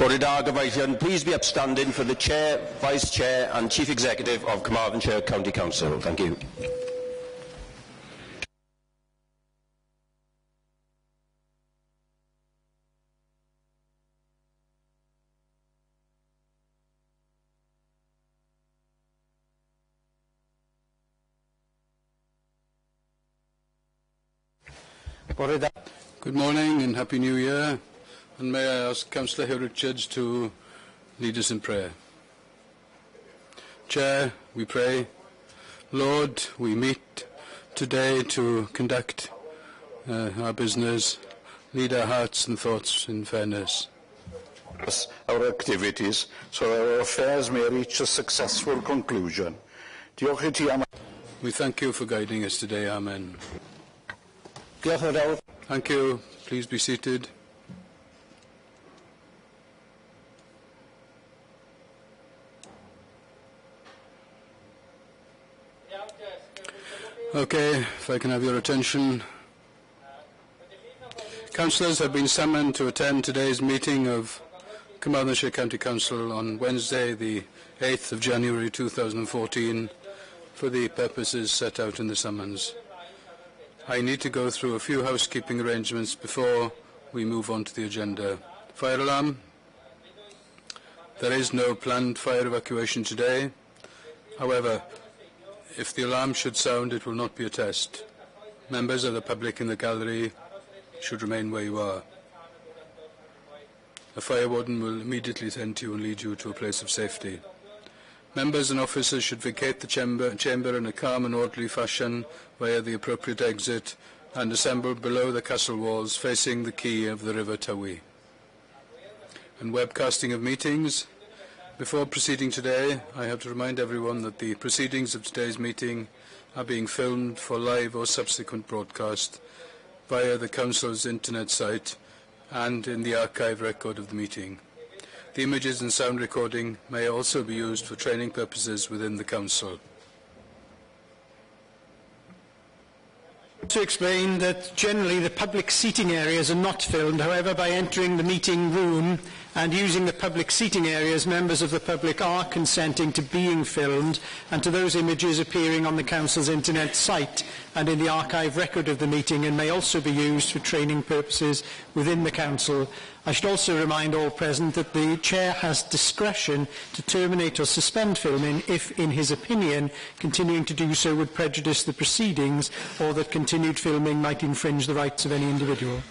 Bore da gyfeillion, please be upstanding for the Chair, Vice Chair and Chief Executive of Carmarthenshire County Council. Thank you. Good morning and Happy New Year. And may I ask Councillor Hugh Richards to lead us in prayer. Chair, we pray. Lord, we meet today to conduct our business, lead our hearts and thoughts in fairness. Our activities so our affairs may reach a successful conclusion. We thank you for guiding us today. Amen. Thank you. Please be seated. Okay, if I can have your attention. Councillors have been summoned to attend today's meeting of Carmarthenshire County Council on Wednesday, the 8th of January 2014, for the purposes set out in the summons. I need to go through a few housekeeping arrangements before we move on to the agenda. Fire alarm. There is no planned fire evacuation today. However, if the alarm should sound, it will not be a test. Members of the public in the gallery should remain where you are. A fire warden will immediately attend to you and lead you to a place of safety. Members and officers should vacate the chamber in a calm and orderly fashion via the appropriate exit and assemble below the castle walls facing the quay of the River Tawi. And webcasting of meetings. Before proceeding today, I have to remind everyone that the proceedings of today's meeting are being filmed for live or subsequent broadcast via the Council's internet site and in the archive record of the meeting. The images and sound recording may also be used for training purposes within the Council. To explain that generally the public seating areas are not filmed. However, by entering the meeting room and using the public seating areas, members of the public are consenting to being filmed and to those images appearing on the Council's internet site and in the archive record of the meeting, and may also be used for training purposes within the Council. I should also remind all present that the Chair has discretion to terminate or suspend filming if, in his opinion, continuing to do so would prejudice the proceedings or that continued filming might infringe the rights of any individual.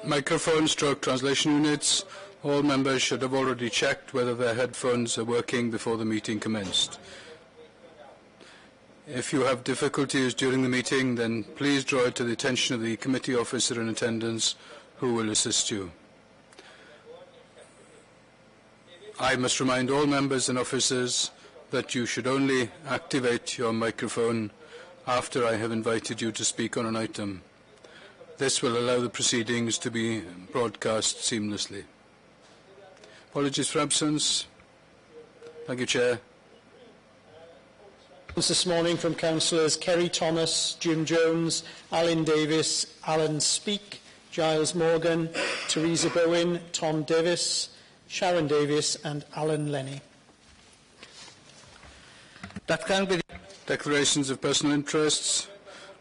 Microphone stroke translation units. All members should have already checked whether their headphones are working before the meeting commenced. If you have difficulties during the meeting, then please draw it to the attention of the committee officer in attendance who will assist you. I must remind all members and officers that you should only activate your microphone after I have invited you to speak on an item. This will allow the proceedings to be broadcast seamlessly. Apologies for absence. Thank you, Chair. This morning from Councillors Kerry Thomas, Jim Jones, Alan Davis, Alan Speake, Giles Morgan, Teresa Bowen, Tom Davis, Sharon Davis and Alan Lenny. Declarations of personal interests.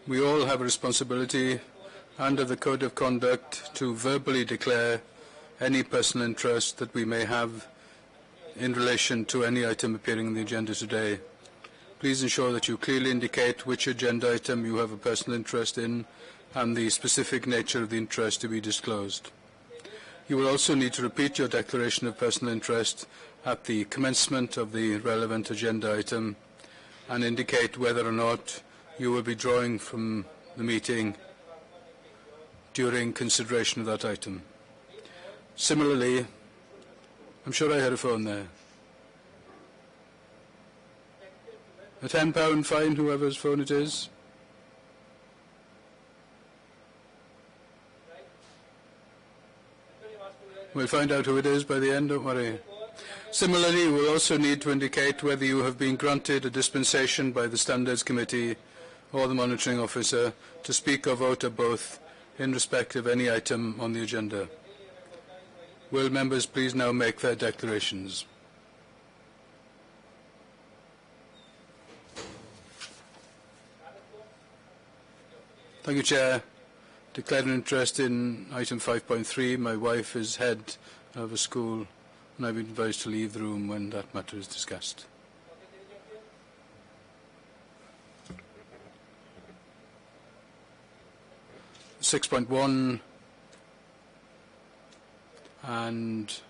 We all have a responsibility under the Code of Conduct to verbally declare any personal interest that we may have in relation to any item appearing on the agenda today. Please ensure that you clearly indicate which agenda item you have a personal interest in and the specific nature of the interest to be disclosed. You will also need to repeat your declaration of personal interest at the commencement of the relevant agenda item and indicate whether or not you will be drawing from the meeting during consideration of that item. Similarly, I'm sure I had a phone there. A £10 fine, whoever's phone it is. We'll find out who it is by the end, don't worry. Similarly, you will also need to indicate whether you have been granted a dispensation by the Standards Committee or the Monitoring Officer to speak or vote at both in respect of any item on the agenda. Will members please now make their declarations? Thank you, Chair. Declare an interest in item 5.3. My wife is head of a school and I've been advised to leave the room when that matter is discussed. (6.1) and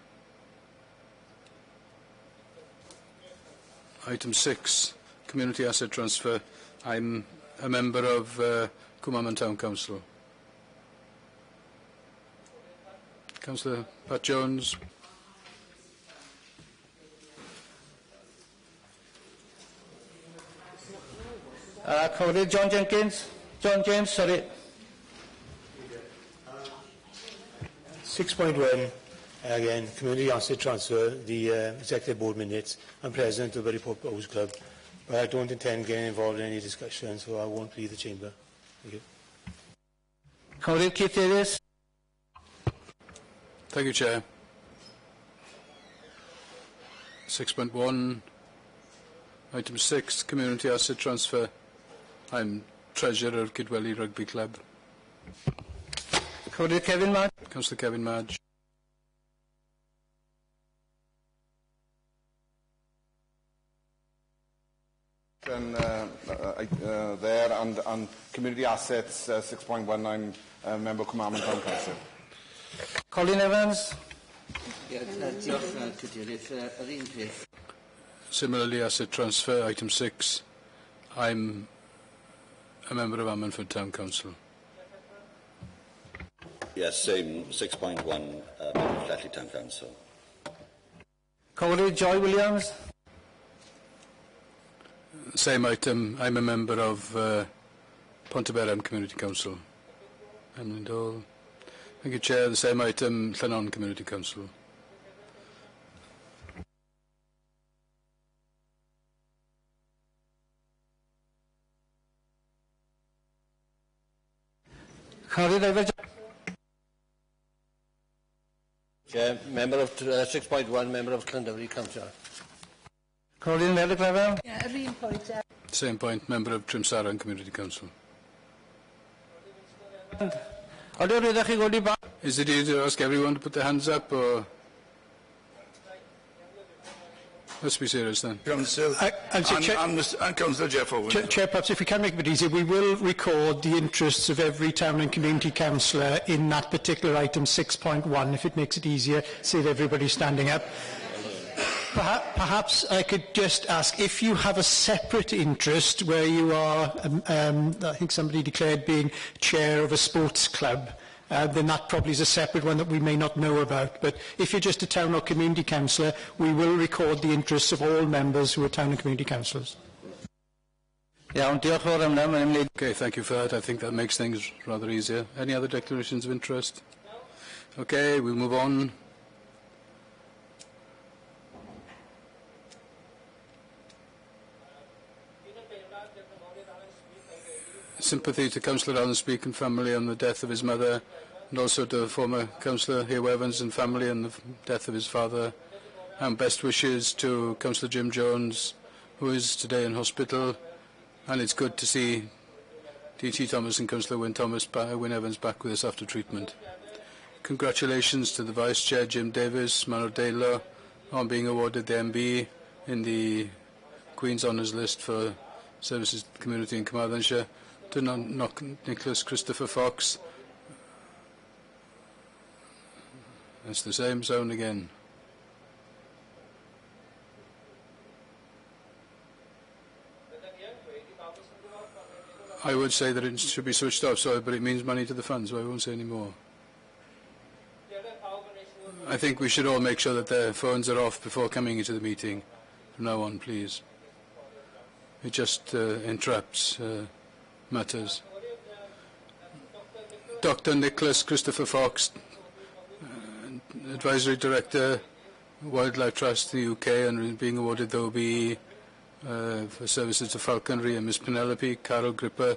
item 6, community asset transfer. I'm a member of Carmarthen Town Council. Councillor Pat Jones. Colleague John Jenkins. John James, sorry. 6.1, again, community asset transfer, the executive board minutes. I'm president of the Report House Club, but I don't intend getting involved in any discussion, so I won't leave the chamber. Thank you. Colleague Keith Davis. Thank you, Chair. 6.1, item 6, community asset transfer. I'm treasurer of Kidwelly Rugby Club. Colleague Kevin Madge. Councillor Kevin Madge. There and community assets 6.1. I'm a member of Carmarthen Town Council. Colin Evans. Similarly, asset transfer, item 6. I'm a member of Ammanford Town Council. Yes, same 6.1, member of Flatley Town Council. Colleague Joy Williams. Same item. I'm a member of Ponteberem Community Council. Emlyn Dole. Thank you, Chair. The same item, Llanon Community Council. Colleague David. Chair, member of 6.1, member of Llandovery Council. Colleague Mary Clever. Same point, member of Trimsaran Community Council. Is it easy to ask everyone to put their hands up, or let's be serious then? Council and Councillor Jeff Owen. Chair, perhaps if we can make it a bit easier, we will record the interests of every town and community councillor in that particular item 6.1, if it makes it easier, save everybody standing up. Perhaps I could just ask, if you have a separate interest where you are, I think somebody declared being chair of a sports club, then that probably is a separate one that we may not know about. But if you're just a town or community councillor, we will record the interests of all members who are town and community councillors. Okay, thank you for that. I think that makes things rather easier. Any other declarations of interest? Okay, we'll move on. Sympathy to Councillor Alan Speake and family on the death of his mother, and also to the former Councillor Hugh Evans and family on the death of his father. And best wishes to Councillor Jim Jones, who is today in hospital. And it's good to see D.T. Thomas and Councillor Wyn Evans back with us after treatment. Congratulations to the Vice Chair, Jim Davis, Manor Dailo, on being awarded the MB in the Queen's Honours List for Services to the Community in Carmarthenshire. To Nicholas Christopher Fox. It's the same zone again. I would say that it should be switched off, sorry, but it means money to the fund, so I won't say any more. I think we should all make sure that their phones are off before coming into the meeting. From now on, please. It just interrupts matters. Dr. Nicholas Christopher Fox, Advisory Director, Wildlife Trust the UK, and being awarded the OBE for services to falconry, and Miss Penelope Carol Gripper,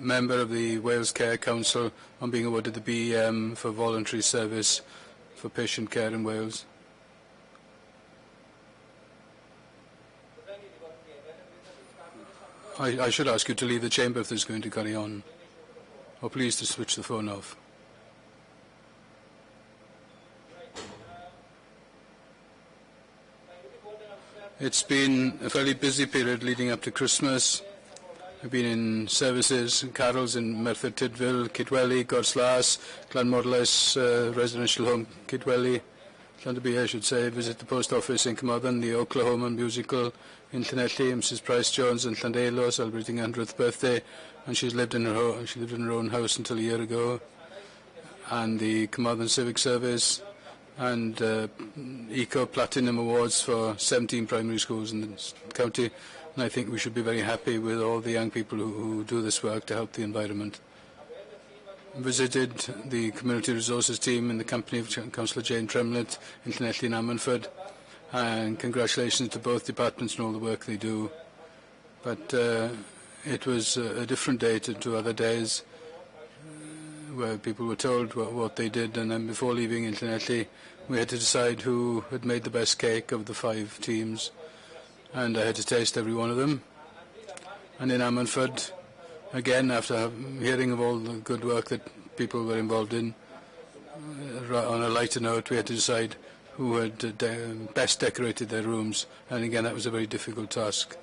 member of the Wales Care Council on being awarded the BEM for voluntary service for patient care in Wales. I should ask you to leave the chamber if this is going to carry on, or please to switch the phone off. It's been a fairly busy period leading up to Christmas. I've been in services, carols in Merthyr Tydfil, Kidwelly, Gorslas, Glanmorlas Residential Home, Kidwelly, Llanderby, I should say, visit the post office in Carmarthen, the Oklahoma Musical in Llanelli, Mrs. Price Jones in Llandelo, celebrating her 100th birthday, and she lived in her own house until a year ago. And the Carmarthen Civic Service, and Eco Platinum Awards for 17 primary schools in the county. And I think we should be very happy with all the young people who do this work to help the environment. Visited the Community Resources team in the company of Councillor Jane Tremlett in Llanelli and Ammanford. And congratulations to both departments and all the work they do. But it was a different day to other days, where people were told what they did, and then before leaving in Llanelli, we had to decide who had made the best cake of the 5 teams, and I had to taste every one of them. And in Ammanford, again, after hearing of all the good work that people were involved in, on a lighter note, we had to decide who had best decorated their rooms, and again, that was a very difficult task.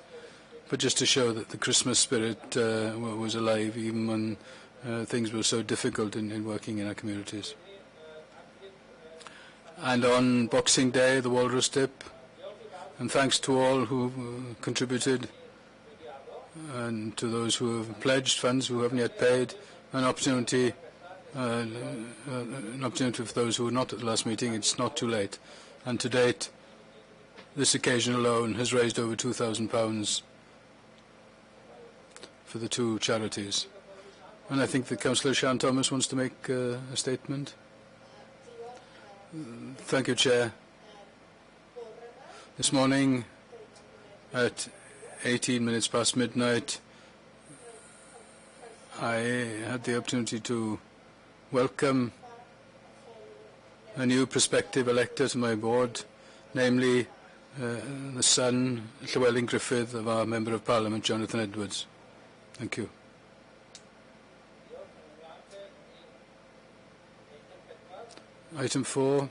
But just to show that the Christmas spirit was alive, even when things were so difficult in working in our communities. And on Boxing Day, the Walrus Dip, and thanks to all who contributed, and to those who have pledged funds who haven't yet paid, an opportunity for those who were not at the last meeting. It's not too late. And to date, this occasion alone has raised over £2,000 for the 2 charities. And I think that Councillor Sian Thomas wants to make a statement. Thank you, Chair. This morning at 18 minutes past midnight, I had the opportunity to welcome a new prospective elector to my board, namely the son, Llywelyn Griffith, of our Member of Parliament, Jonathan Edwards. Thank you. Item 4,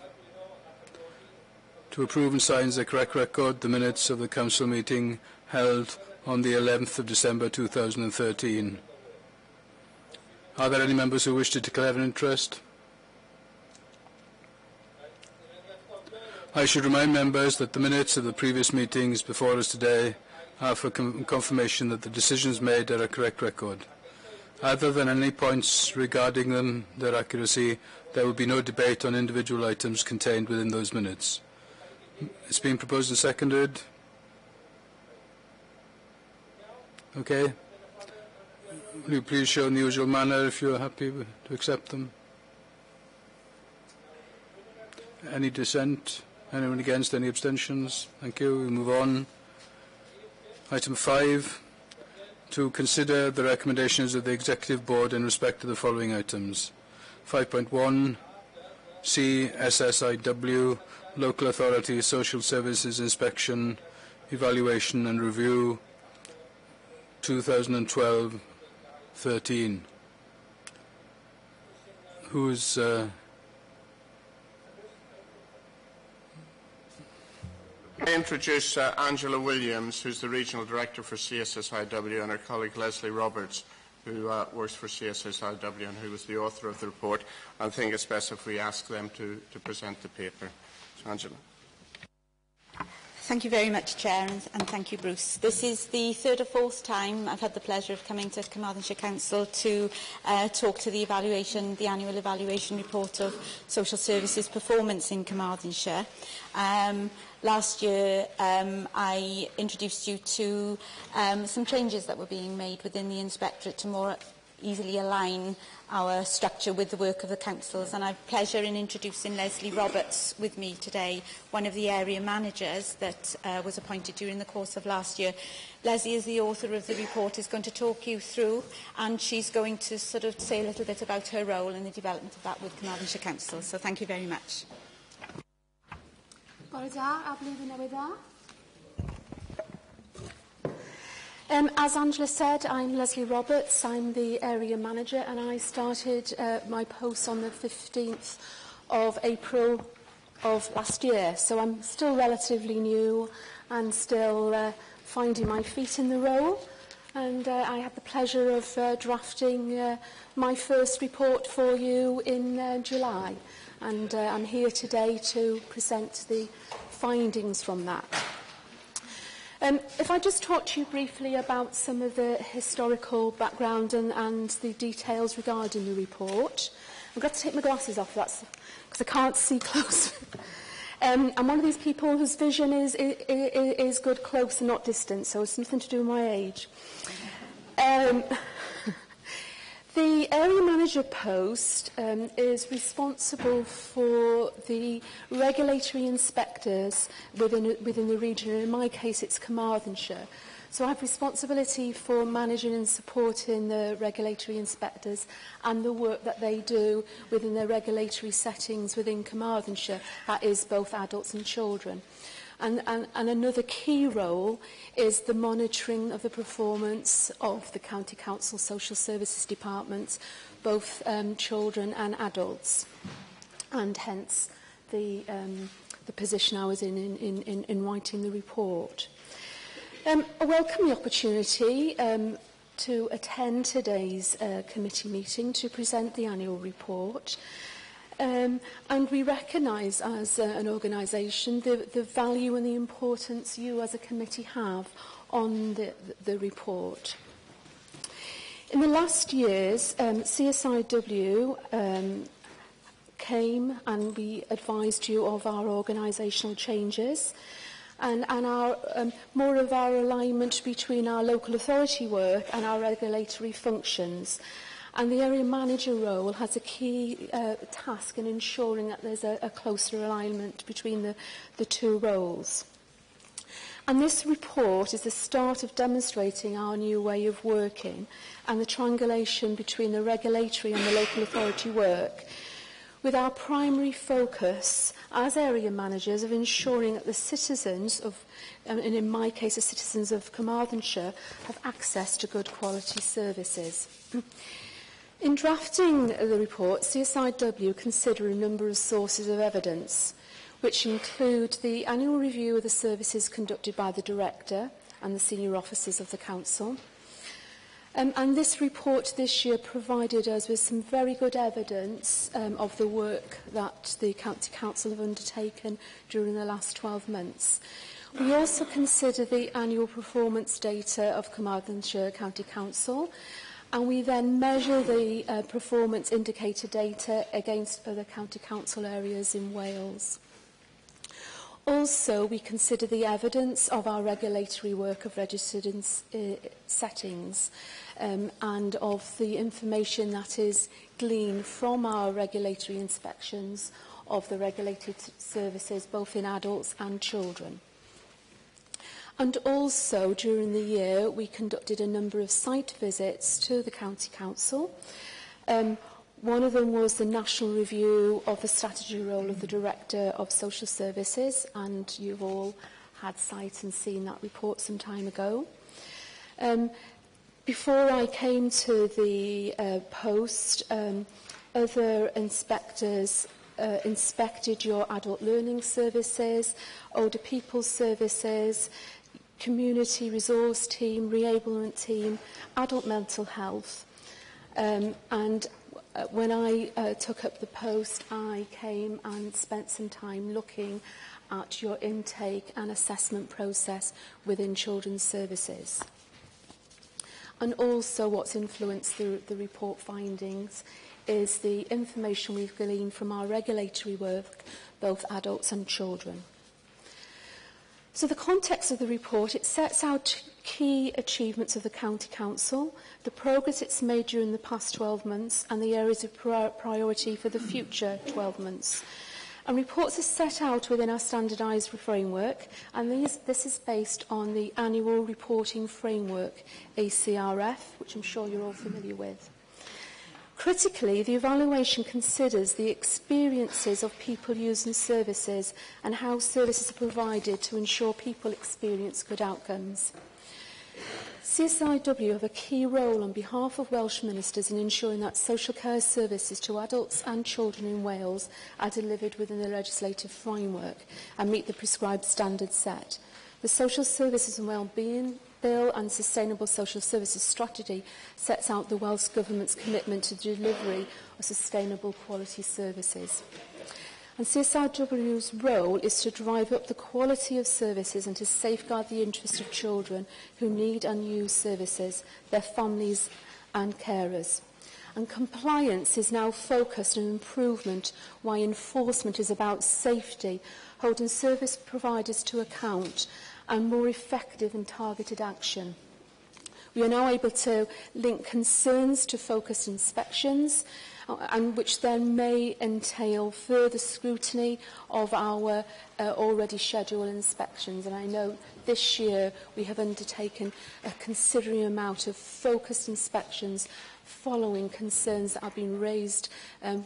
to approve and sign as a correct record the minutes of the Council meeting held on the 11th of December 2013. Are there any members who wish to declare an interest? I should remind members that the minutes of the previous meetings before us today are for confirmation that the decisions made are a correct record. Other than any points regarding them, their accuracy, there will be no debate on individual items contained within those minutes. It's been proposed and seconded. Okay. Will you please show in the usual manner if you are happy to accept them? Any dissent? Anyone against? Any abstentions? Thank you. We move on. Item 5. To consider the recommendations of the Executive Board in respect to the following items. 5.1, C, SSIW, Local Authority Social Services Inspection, Evaluation and Review, 2012-13. Who's... I introduce Angela Williams, who's the Regional Director for CSSIW, and her colleague Leslie Roberts, who works for CSSIW and who was the author of the report. I think it's best if we ask them to present the paper. So, Angela. Thank you very much, Chair, and thank you, Bruce. This is the 3rd or 4th time I've had the pleasure of coming to Carmarthenshire Council to talk to the annual evaluation report of social services performance in Carmarthenshire. Last year, I introduced you to some changes that were being made within the Inspectorate to more easily align our structure with the work of the councils. And I have pleasure in introducing Leslie Roberts with me today, one of the area managers that was appointed during the course of last year. Leslie is the author of the report, is going to talk you through, and she's going to sort of say a little bit about her role in the development of that with Carmarthenshire Council. So thank you very much. As Angela said, I'm Leslie Roberts. I'm the area manager, and I started my post on the 15th of April of last year. So I'm still relatively new and still finding my feet in the role. And I had the pleasure of drafting my first report for you in July. And I'm here today to present the findings from that. If I just talk to you briefly about some of the historical background and the details regarding the report. I've got to take my glasses off, because I can't see close. I'm one of these people whose vision is good close and not distant, so it's nothing to do with my age. The area manager post is responsible for the regulatory inspectors within the region, and in my case it's Carmarthenshire. So I have responsibility for managing and supporting the regulatory inspectors and the work that they do within their regulatory settings within Carmarthenshire, that is both adults and children. And another key role is the monitoring of the performance of the County Council Social Services Departments, both children and adults, and hence the position I was in writing the report. I welcome the opportunity to attend today's committee meeting to present the annual report. And we recognise as an organisation the value and the importance you as a committee have on the report. In the last years, CSIW came and we advised you of our organisational changes and our, more of our alignment between our local authority work and our regulatory functions. And the area manager role has a key task in ensuring that there's a closer alignment between the two roles. And this report is the start of demonstrating our new way of working and the triangulation between the regulatory and the local authority work, with our primary focus as area managers of ensuring that the citizens of, and in my case the citizens of Carmarthenshire, have access to good quality services. In drafting the report, CSIW consider a number of sources of evidence, which include the annual review of the services conducted by the Director and the senior officers of the Council. And this report this year provided us with some very good evidence of the work that the County Council have undertaken during the last 12 months. We also consider the annual performance data of Carmarthenshire County Council, and we then measure the performance indicator data against other county council areas in Wales. Also, we consider the evidence of our regulatory work of registered settings and of the information that is gleaned from our regulatory inspections of the regulated services, both in adults and children. And also, during the year, we conducted a number of site visits to the County Council. One of them was the national review of the strategy role of the Director of Social Services, and you've all had sight and seen that report some time ago. Before I came to the post, other inspectors inspected your adult learning services, older people's services, community resource team, reablement team, adult mental health. And when I took up the post, I came and spent some time looking at your intake and assessment process within children's services. And also what's influenced the report findings is the information we've gleaned from our regulatory work, both adults and children. So the context of the report, it sets out key achievements of the County Council, the progress it's made during the past 12 months and the areas of priority for the future 12 months. And reports are set out within our standardised framework, and this is based on the Annual Reporting Framework, ACRF, which I'm sure you're all familiar with. Critically, the evaluation considers the experiences of people using services and how services are provided to ensure people experience good outcomes. CSIW have a key role on behalf of Welsh ministers in ensuring that social care services to adults and children in Wales are delivered within the legislative framework and meet the prescribed standards set. The Social Services and Wellbeing Bill and Sustainable Social Services Strategy sets out the Welsh Government's commitment to the delivery of sustainable quality services. And CSIW's role is to drive up the quality of services and to safeguard the interests of children who need and use services, their families and carers. And compliance is now focused on improvement, while enforcement is about safety, holding service providers to account, and more effective and targeted action. We are now able to link concerns to focused inspections, and which then may entail further scrutiny of our already scheduled inspections. And I know this year we have undertaken a considerable amount of focused inspections following concerns that have been raised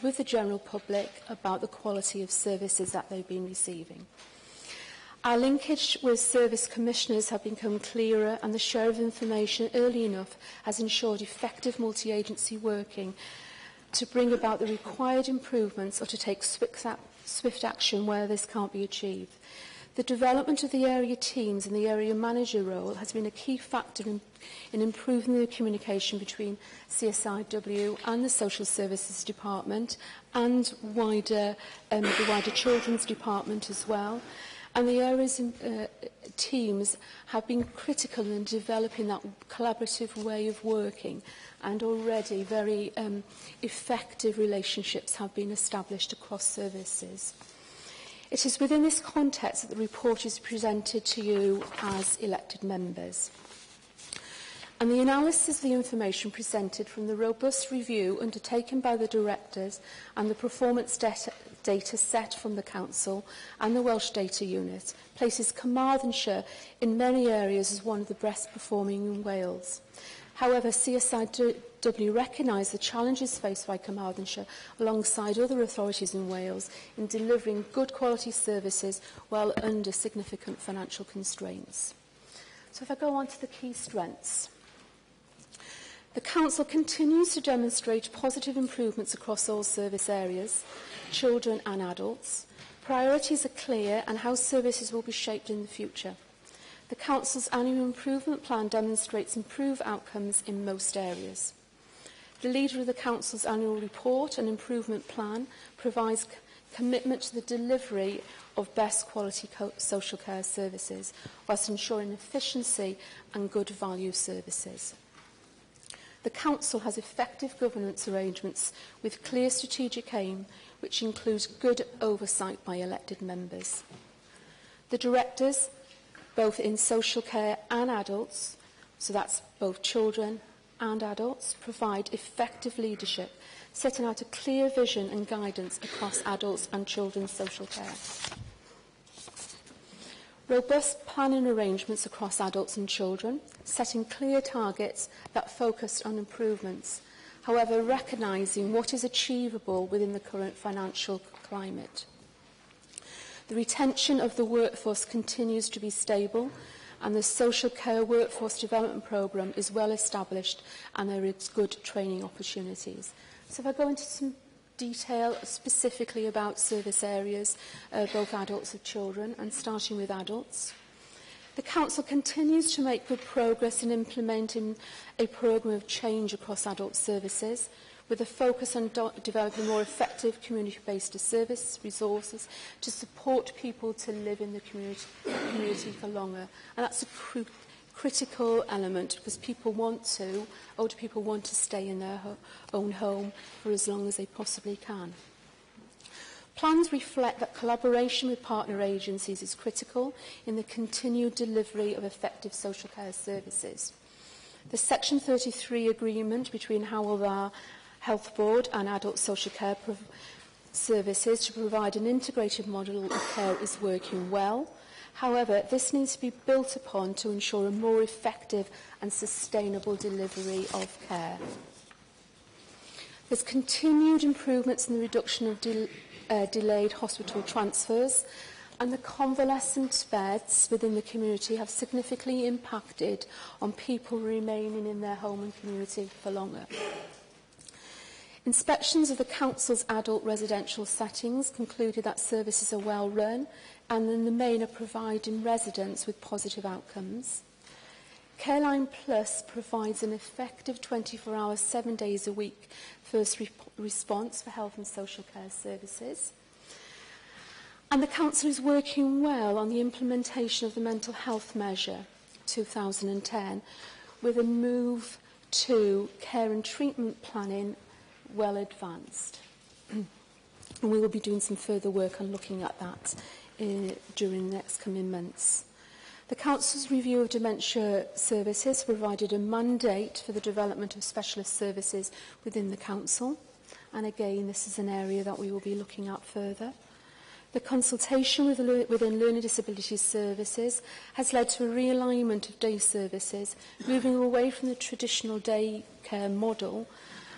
with the general public about the quality of services that they've been receiving. Our linkage with service commissioners have become clearer, and the share of information early enough has ensured effective multi-agency working to bring about the required improvements or to take swift action where this can't be achieved. The development of the area teams and the area manager role has been a key factor in improving the communication between CSIW and the Social Services Department and the wider Children's Department as well. And the areas teams have been critical in developing that collaborative way of working, and already very effective relationships have been established across services. It is within this context that the report is presented to you as elected members. And the analysis of the information presented from the robust review undertaken by the directors and the performance data set from the Council and the Welsh Data Unit places Carmarthenshire in many areas as one of the best performing in Wales. However, CSIW recognise the challenges faced by Carmarthenshire alongside other authorities in Wales in delivering good quality services while under significant financial constraints. So if I go on to the key strengths. The Council continues to demonstrate positive improvements across all service areas, children and adults. Priorities are clear and how services will be shaped in the future. The Council's annual improvement plan demonstrates improved outcomes in most areas. The leader of the Council's annual report and improvement plan provides commitment to the delivery of best quality social care services, whilst ensuring efficiency and good value services. The Council has effective governance arrangements with clear strategic aim, which includes good oversight by elected members. The directors, both in social care and adults, so that's both children and adults, provide effective leadership, setting out a clear vision and guidance across adults and children's social care. Robust planning arrangements across adults and children, setting clear targets that focus on improvements, however recognising what is achievable within the current financial climate. The retention of the workforce continues to be stable, and the social care workforce development programme is well established and there is good training opportunities. So if I go into some detail specifically about service areas, both adults and children, and starting with adults. The Council continues to make good progress in implementing a programme of change across adult services, with a focus on developing more effective community-based service resources to support people to live in the community for longer. And that's a critical element, because older people want to stay in their own home for as long as they possibly can. Plans reflect that collaboration with partner agencies is critical in the continued delivery of effective social care services. The Section 33 agreement between Hywel Dda Health Board and Adult Social Care Services to provide an integrated model of care is working well. However, this needs to be built upon to ensure a more effective and sustainable delivery of care. There's continued improvements in the reduction of delayed hospital transfers, and the convalescent beds within the community have significantly impacted on people remaining in their home and community for longer. Inspections of the Council's adult residential settings concluded that services are well run and in the main are providing residents with positive outcomes. Careline Plus provides an effective 24 hours, 7 days a week first response for health and social care services. And the Council is working well on the implementation of the Mental Health Measure 2010 with a move to care and treatment planning well advanced. And we will be doing some further work on looking at that during the next coming months. The Council's review of dementia services provided a mandate for the development of specialist services within the Council. And again, this is an area that we will be looking at further. The consultation within Learning Disabilities Services has led to a realignment of day services, moving away from the traditional day care model,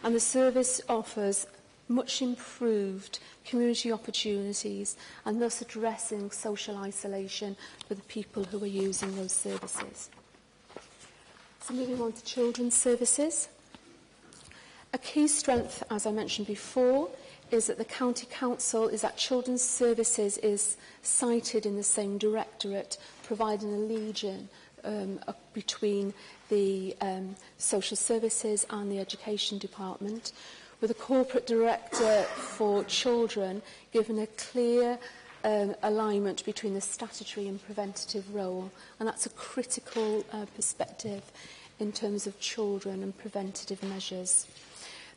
and the service offers much improved community opportunities and thus addressing social isolation for the people who are using those services. So moving on to children's services. A key strength, as I mentioned before, is that the County Council is that children's services is cited in the same directorate, providing a legion between the social services and the education department, with a corporate director for children given a clear alignment between the statutory and preventative role, and that's a critical perspective in terms of children and preventative measures.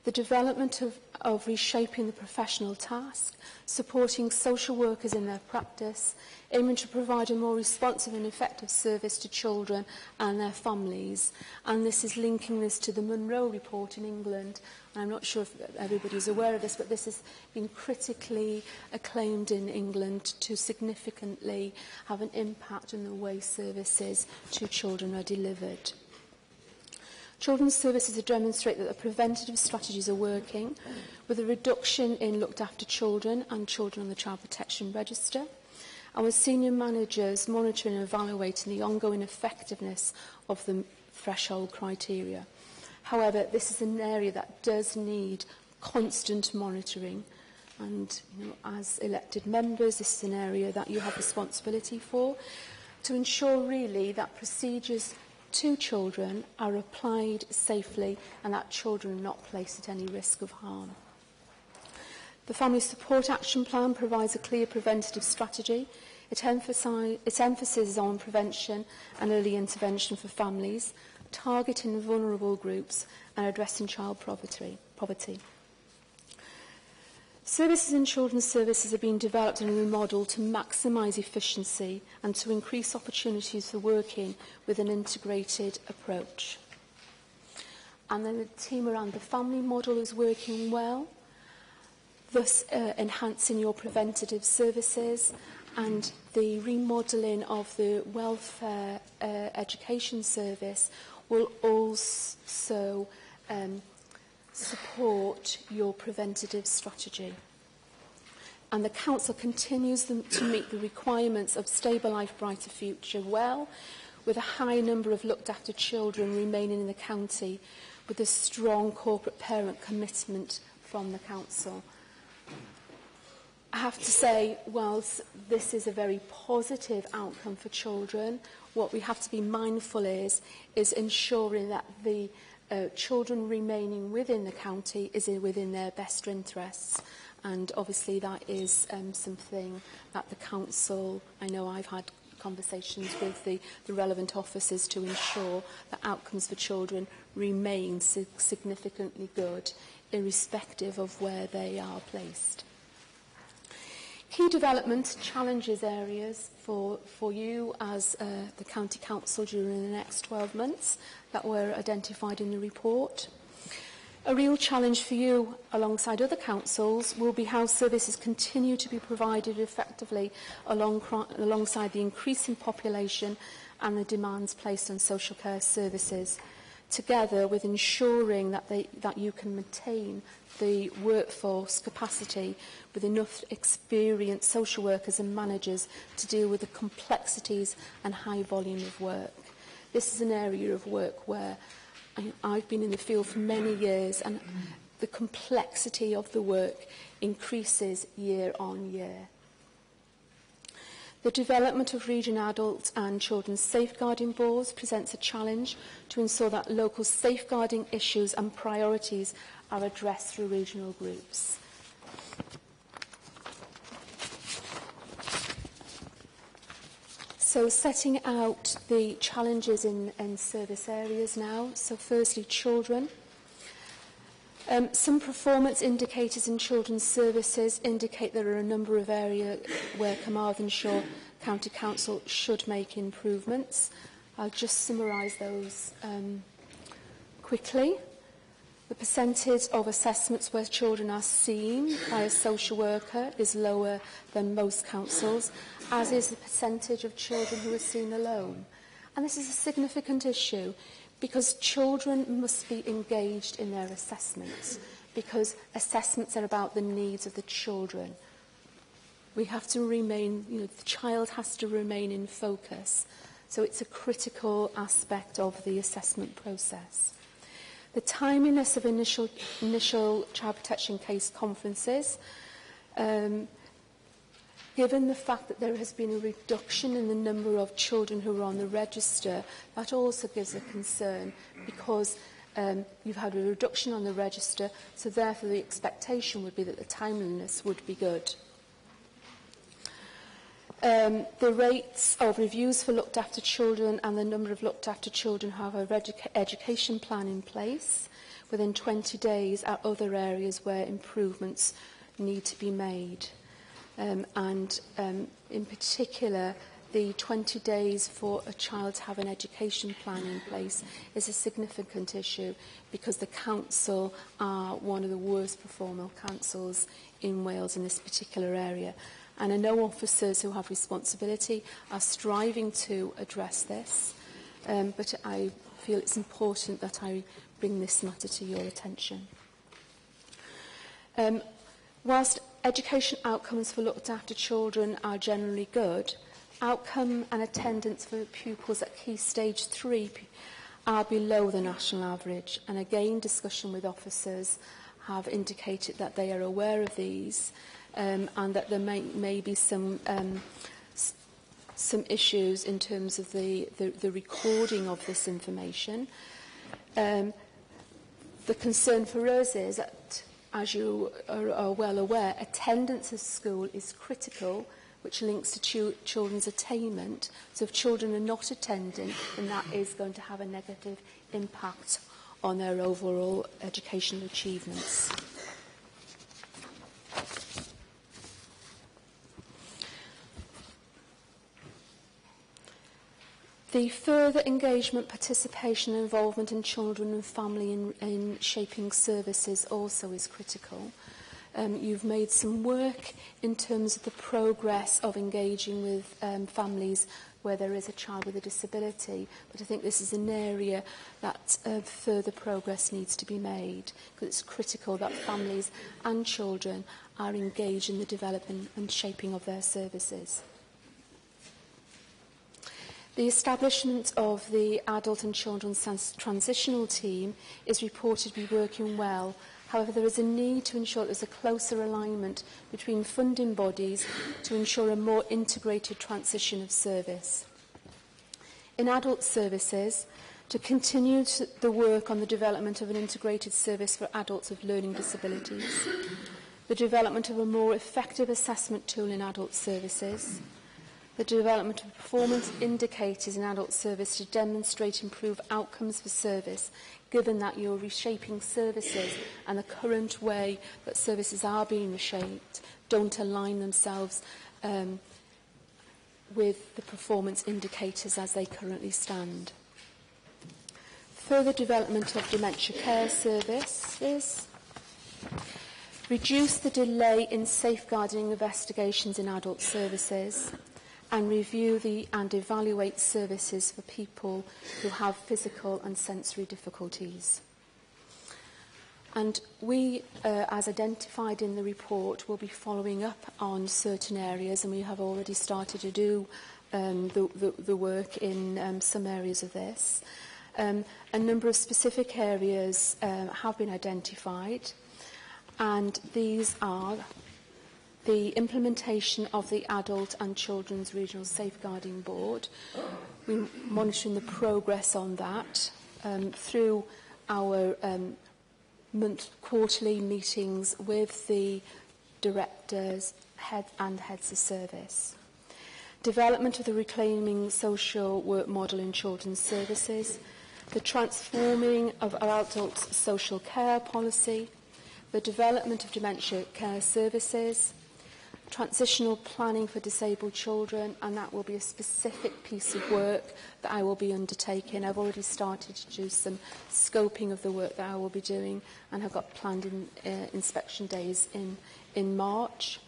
The development of reshaping the professional task, supporting social workers in their practice, aiming to provide a more responsive and effective service to children and their families. And this is linking this to the Monroe report in England. I'm not sure if everybody's aware of this, but this has been critically acclaimed in England to significantly have an impact on the way services to children are delivered. Children's services demonstrate that the preventative strategies are working, with a reduction in looked after children and children on the Child Protection Register, and with senior managers monitoring and evaluating the ongoing effectiveness of the threshold criteria. However, this is an area that does need constant monitoring, and as elected members, this is an area that you have responsibility for, to ensure really that procedures to children are applied safely and that children are not placed at any risk of harm. The Family Support Action Plan provides a clear preventative strategy. It emphasises on prevention and early intervention for families, targeting vulnerable groups and addressing child poverty. Services in children's services are being developed and remodelled to maximise efficiency and to increase opportunities for working with an integrated approach. And then the team around the family model is working well, thus enhancing your preventative services, and the remodelling of the welfare education service will also support your preventative strategy. And the Council continues to meet the requirements of Stable Life, Brighter Future well, with a high number of looked after children remaining in the county, with a strong corporate parent commitment from the Council. I have to say, whilst this is a very positive outcome for children, what we have to be mindful is ensuring that the children remaining within the county is within their best interests. And obviously that is something that the Council, I know I've had conversations with the relevant officers to ensure that outcomes for children remain significantly good, irrespective of where they are placed. Key development challenges areas for you as the County Council during the next 12 months that were identified in the report. A real challenge for you, alongside other councils, will be how services continue to be provided effectively alongside the increasing population and the demands placed on social care services, together with ensuring that you can maintain the workforce capacity with enough experienced social workers and managers to deal with the complexities and high volume of work. This is an area of work where I've been in the field for many years, and the complexity of the work increases year on year. The development of region adult and children's safeguarding boards presents a challenge to ensure that local safeguarding issues and priorities are addressed through regional groups. So setting out the challenges in service areas now. So firstly, children. Some performance indicators in children's services indicate there are a number of areas where Carmarthenshire County Council should make improvements. I'll just summarise those quickly. The percentage of assessments where children are seen by a social worker is lower than most councils, as is the percentage of children who are seen alone. And this is a significant issue because children must be engaged in their assessments, because assessments are about the needs of the children. We have to remain, the child has to remain in focus. So it's a critical aspect of the assessment process. The timeliness of initial child protection case conferences, given the fact that there has been a reduction in the number of children who are on the register, that also gives a concern because you've had a reduction on the register, so therefore the expectation would be that the timeliness would be good. The rates of reviews for looked after children and the number of looked after children who have an education plan in place within 20 days are other areas where improvements need to be made. In particular, the 20 days for a child to have an education plan in place is a significant issue because the council are one of the worst performing councils in Wales in this particular area. And I know officers who have responsibility are striving to address this, but I feel it's important that I bring this matter to your attention. Whilst education outcomes for looked after children are generally good, outcome and attendance for pupils at Key Stage 3 are below the national average. And again, discussion with officers have indicated that they are aware of these, and that there may be some issues in terms of the recording of this information. The concern for us is that, as you are well aware, attendance at school is critical, which links to children's attainment. So if children are not attending, then that is going to have a negative impact on their overall educational achievements. The further engagement, participation and involvement in children and family in shaping services also is critical. You've made some work in terms of the progress of engaging with families where there is a child with a disability, but I think this is an area that further progress needs to be made, because it's critical that families and children are engaged in the development and shaping of their services. The establishment of the Adult and Children's Transitional Team is reported to be working well. However, there is a need to ensure there's a closer alignment between funding bodies to ensure a more integrated transition of service. In adult services, to continue the work on the development of an integrated service for adults with learning disabilities, the development of a more effective assessment tool in adult services, the development of performance indicators in adult service to demonstrate improved outcomes for service, given that you're reshaping services and the current way that services are being reshaped don't align themselves with the performance indicators as they currently stand. Further development of dementia care services. Reduce the delay in safeguarding investigations in adult services, and review and evaluate services for people who have physical and sensory difficulties. And we, as identified in the report, will be following up on certain areas, and we have already started to do the work in some areas of this. A number of specific areas have been identified, and these are the implementation of the Adult and Children's Regional Safeguarding Board. We're monitoring the progress on that through our quarterly meetings with the directors and heads of service. Development of the Reclaiming Social Work Model in Children's Services, the transforming of our adult social care policy, the development of dementia care services, transitional planning for disabled children, and that will be a specific piece of work that I will be undertaking. I've already started to do some scoping of the work that I will be doing and have got planned inspection days in March.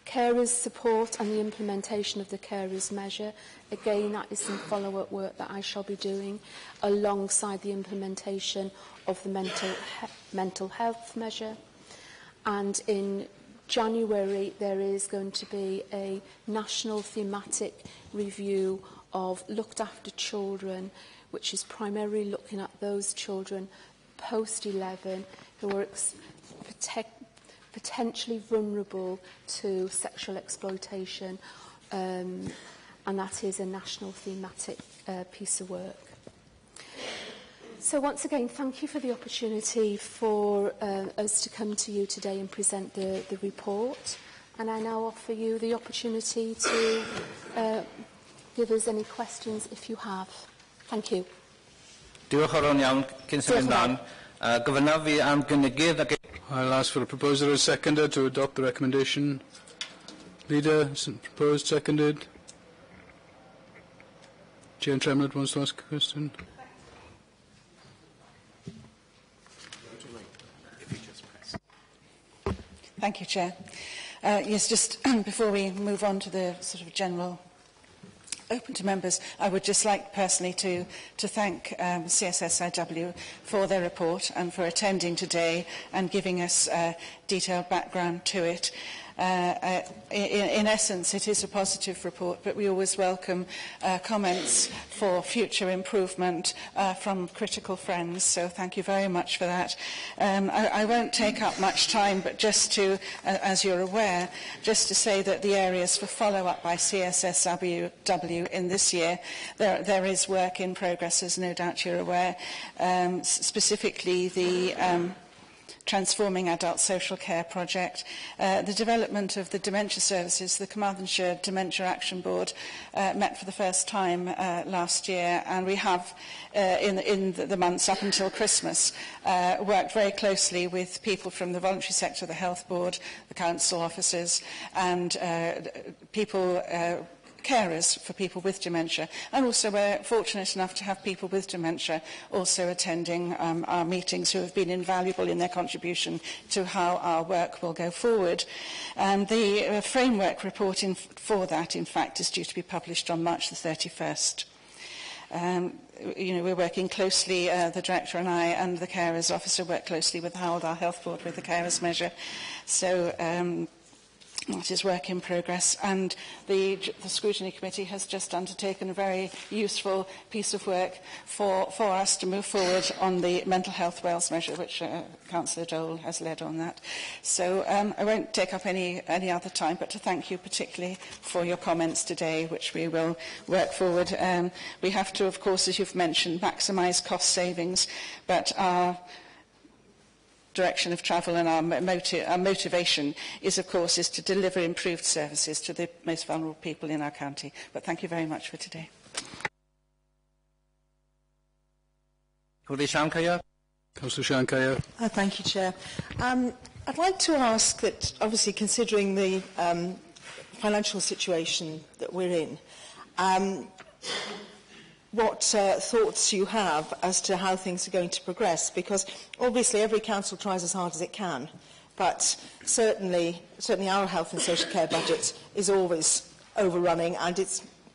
Carers support and the implementation of the carers measure. Again, that is some follow-up work that I shall be doing alongside the implementation of the mental health measure. And in January, there is going to be a national thematic review of looked after children, which is primarily looking at those children post-11 who are potentially vulnerable to sexual exploitation, and that is a national thematic piece of work. So once again, thank you for the opportunity for us to come to you today and present the report. And I now offer you the opportunity to give us any questions if you have. Thank you. Diolch yn fawr iawn, cyn symud ymlaen. Gofynaf fi am gynigydd. I'll ask for a proposer or a seconder to adopt the recommendation. Leader, proposed, seconded. Chair Tremlett wants to ask a question. Thank you, Chair. Yes, just before we move on to the sort of general open to members, I would just like personally to thank CSSIW for their report and for attending today and giving us detailed background to it. In essence, it is a positive report, but we always welcome comments for future improvement from critical friends, so thank you very much for that. I won't take up much time, but just to, as you're aware, just to say that the areas for follow-up by CSSIW in this year, there is work in progress, as no doubt you're aware, specifically the Transforming Adult Social Care project, the development of the dementia services. The Carmarthenshire Dementia Action Board met for the first time last year, and we have, in the months up until Christmas, worked very closely with people from the voluntary sector, the Health Board, the council officers, and people carers for people with dementia, and also we're fortunate enough to have people with dementia also attending our meetings who have been invaluable in their contribution to how our work will go forward. The framework report for that, in fact, is due to be published on March the 31st. We're working closely, the Director and I and the Carers Officer work closely with Howard, our Health Board, with the Carers Measure. So that is work in progress, and the Scrutiny Committee has just undertaken a very useful piece of work for us to move forward on the Mental Health Wales measure, which Councillor Dole has led on that. So I won't take up any other time, but to thank you particularly for your comments today, which we will work forward. We have to, of course, as you've mentioned, maximise cost savings, but our direction of travel, and our motivation is, of course, is to deliver improved services to the most vulnerable people in our county. But thank you very much for today. Councillor Shankaya. Thank you, Chair. I'd like to ask that, obviously, considering the financial situation that we're in, what thoughts you have as to how things are going to progress, because obviously every council tries as hard as it can, but certainly our health and social care budget is always overrunning, and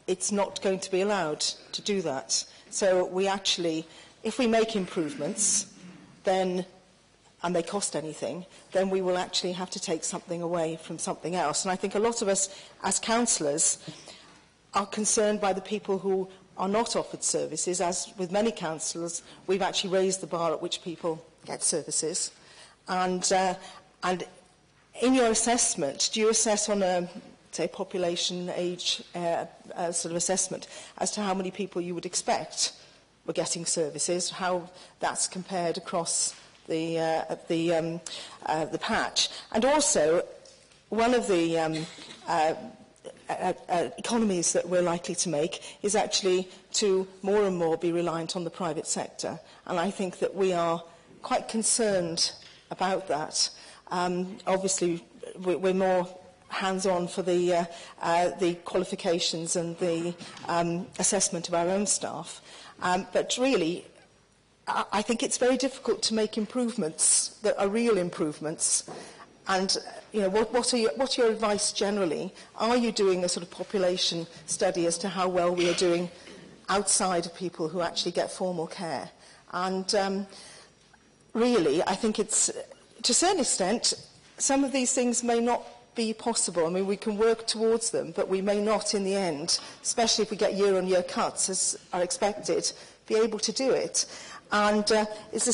it's not going to be allowed to do that. So we actually, if we make improvements, then, and they cost anything, then we will actually have to take something away from something else. And I think a lot of us as councillors are concerned by the people who are not offered services. As with many councillors, we've actually raised the bar at which people get services. And in your assessment, do you assess on a, say, population age sort of assessment as to how many people you would expect were getting services, how that's compared across the patch? And also, one of the economies that we're likely to make is actually to more and more be reliant on the private sector. And I think that we are quite concerned about that. Obviously, we're more hands-on for the qualifications and the assessment of our own staff. But really, I think it's very difficult to make improvements that are real improvements. And you know, what's your advice generally? Are you doing a sort of population study as to how well we are doing outside of people who actually get formal care? And really, I think it's, to a certain extent, some of these things may not be possible. I mean, we can work towards them, but we may not in the end, especially if we get year-on-year cuts, as are expected, be able to do it. And is the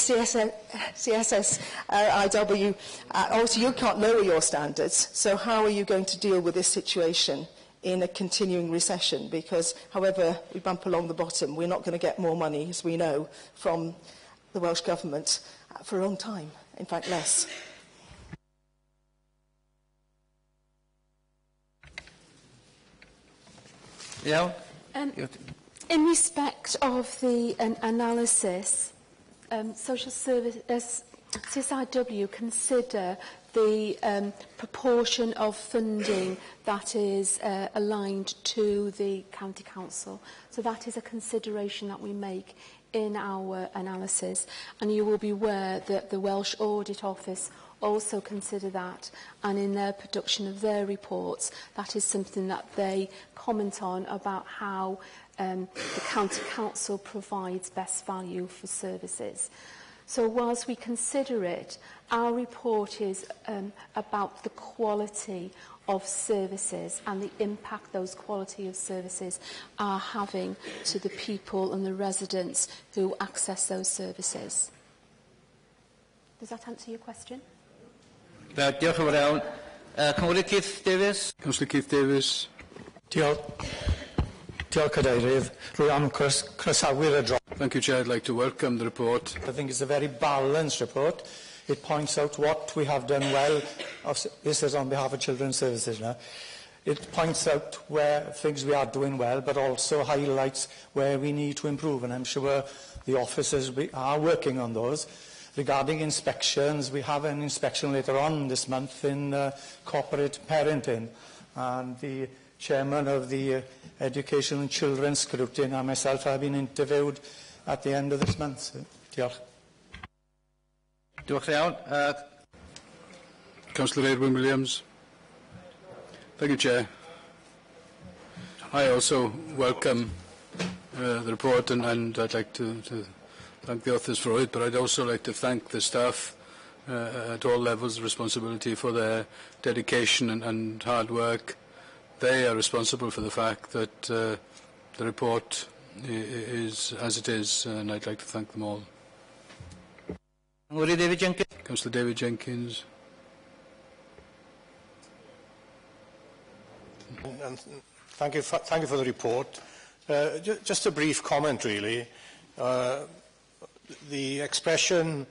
CSSIW, also you can't lower your standards, so how are you going to deal with this situation in a continuing recession? Because however we bump along the bottom, we're not going to get more money, as we know, from the Welsh Government for a long time, in fact less. Yeah. In respect of the analysis, social service CSIW consider the proportion of funding that is aligned to the county council. So that is a consideration that we make in our analysis, and you will be aware that the Welsh Audit Office also consider that, and in their production of their reports, that is something that they comment on about how the county council provides best value for services. So whilst we consider it, our report is about the quality of services and the impact those quality of services are having to the people and the residents who access those services. Does that answer your question? Diolch yn fawr iawn. Cynghorydd Keith Davies. Councillor Keith Davies. Diolch, Cadeirydd. Rwy am croesawu'r adroddiad. Thank you, Chair. I'd like to welcome the report. I think it's a very balanced report. It points out what we have done well. This is on behalf of Children's Services now. It points out where things we are doing well, but also highlights where we need to improve. And I'm sure the officers are working on those. Regarding inspections, we have an inspection later on this month in corporate parenting. And the chairman of the Education and Children's Scrutiny and myself have been interviewed at the end of this month. So, diolch. Diolch yn iawn. Councillor Edwin Williams. Thank you, Chair. I also welcome the report, and I'd like to thank the authors for it, but I'd also like to thank the staff at all levels of responsibility for their dedication and hard work. They are responsible for the fact that the report is as it is, and I'd like to thank them all. David Jenkins. Councillor David Jenkins. And thank you for the report. Just a brief comment, really. The expression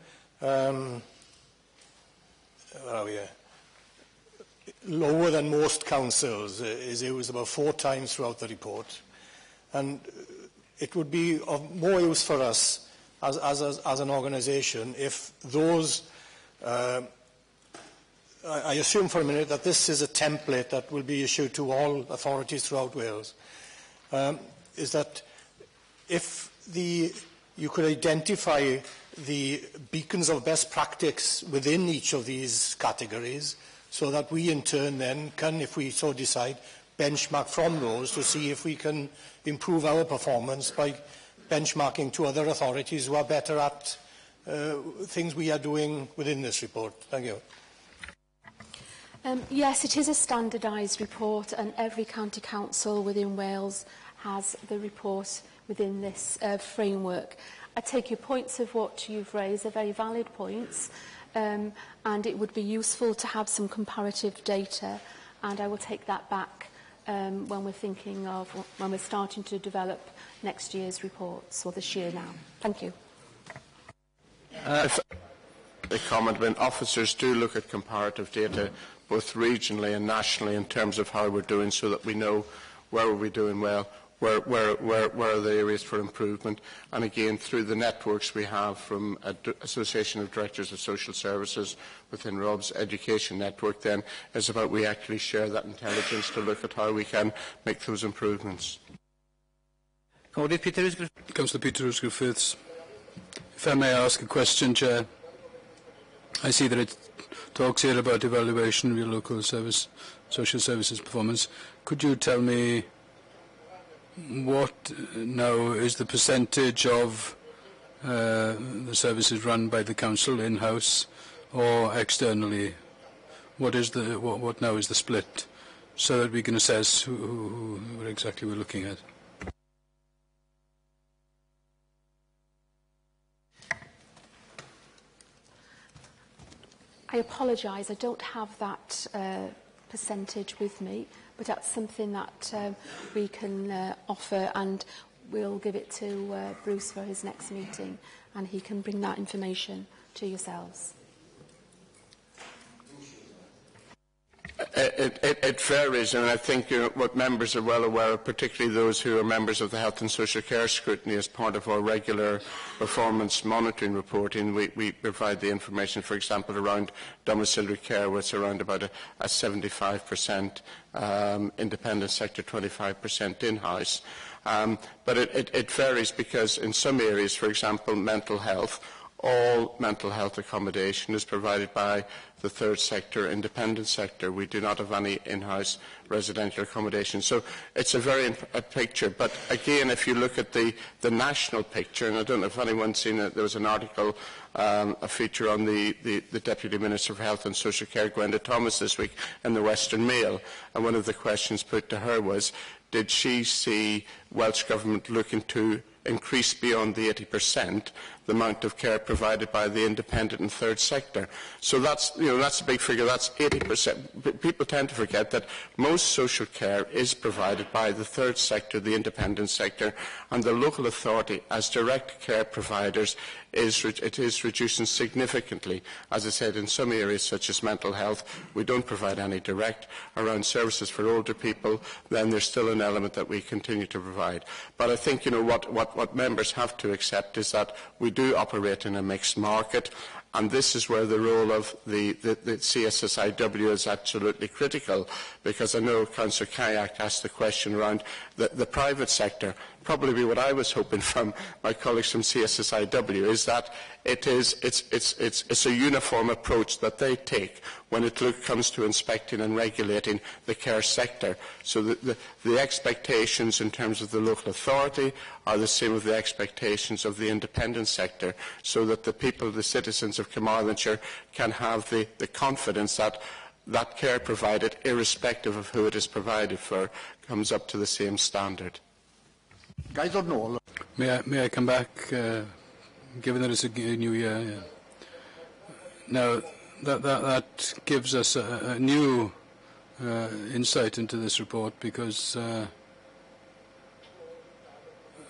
lower than most councils. Is used about 4 times throughout the report. And it would be of more use for us as an organisation if those... I assume for a minute that this is a template that will be issued to all authorities throughout Wales. Is that if you could identify the beacons of best practice within each of these categories, so that we in turn then can, if we so decide, benchmark from those to see if we can improve our performance by benchmarking to other authorities who are better at things we are doing within this report. Thank you. Yes, it is a standardised report, and every county council within Wales has the report within this framework. I take your points of what you've raised, they're very valid points, and it would be useful to have some comparative data, and I will take that back when we're starting to develop next year's reports, or this year now. Thank you. A comment: when officers do look at comparative data, both regionally and nationally, in terms of how we're doing, so that we know where are we doing well, where are the areas for improvement, and again through the networks we have from Association of Directors of Social Services within Rob's education network, then is about we actually share that intelligence to look at how we can make those improvements. Councillor Peter Griffiths. If I may ask a question, Chair. I see that it talks here about evaluation of your local social services performance. Could you tell me what now is the percentage of the services run by the council in-house or externally? What now is the split, so that we can assess who exactly we're looking at? I apologise, I don't have that percentage with me, but that's something that we can offer, and we'll give it to Bruce for his next meeting, and he can bring that information to yourselves. It varies, and I think what members are well aware of, particularly those who are members of the Health and Social Care Scrutiny, as part of our regular performance monitoring reporting, we provide the information, for example, around domiciliary care, where it's around about a 75% independent sector, 25% in-house. But it varies, because in some areas, for example, mental health, all mental health accommodation is provided by the third sector, independent sector. We do not have any in-house residential accommodation. So it's a very picture. But again, if you look at the national picture, and I don't know if anyone's seen it, there was an article, a feature on the Deputy Minister for Health and Social Care, Gwenda Thomas, this week in the Western Mail. And one of the questions put to her was, did she see Welsh Government looking to increase beyond the 80% the amount of care provided by the independent and third sector? So that's a big figure. That's 80%. People tend to forget that most social care is provided by the third sector, the independent sector, and the local authority as direct care providers is reducing significantly. As I said, in some areas such as mental health, we don't provide any direct. Around services for older people, then there's still an element that we continue to provide. But I think what members have to accept is that we do operate in a mixed market, and this is where the role of the CSSIW is absolutely critical, because I know Councillor Kayak asked the question around the private sector. Probably what I was hoping from my colleagues from CSSIW is that it's a uniform approach that they take when it comes to inspecting and regulating the care sector. So the expectations in terms of the local authority are the same as the expectations of the independent sector, so that the people, the citizens of Carmarthenshire, can have the confidence that that care provided, irrespective of who it is provided for, comes up to the same standard. May I come back, given that it's a new year? Yeah. Now, that gives us a new insight into this report, because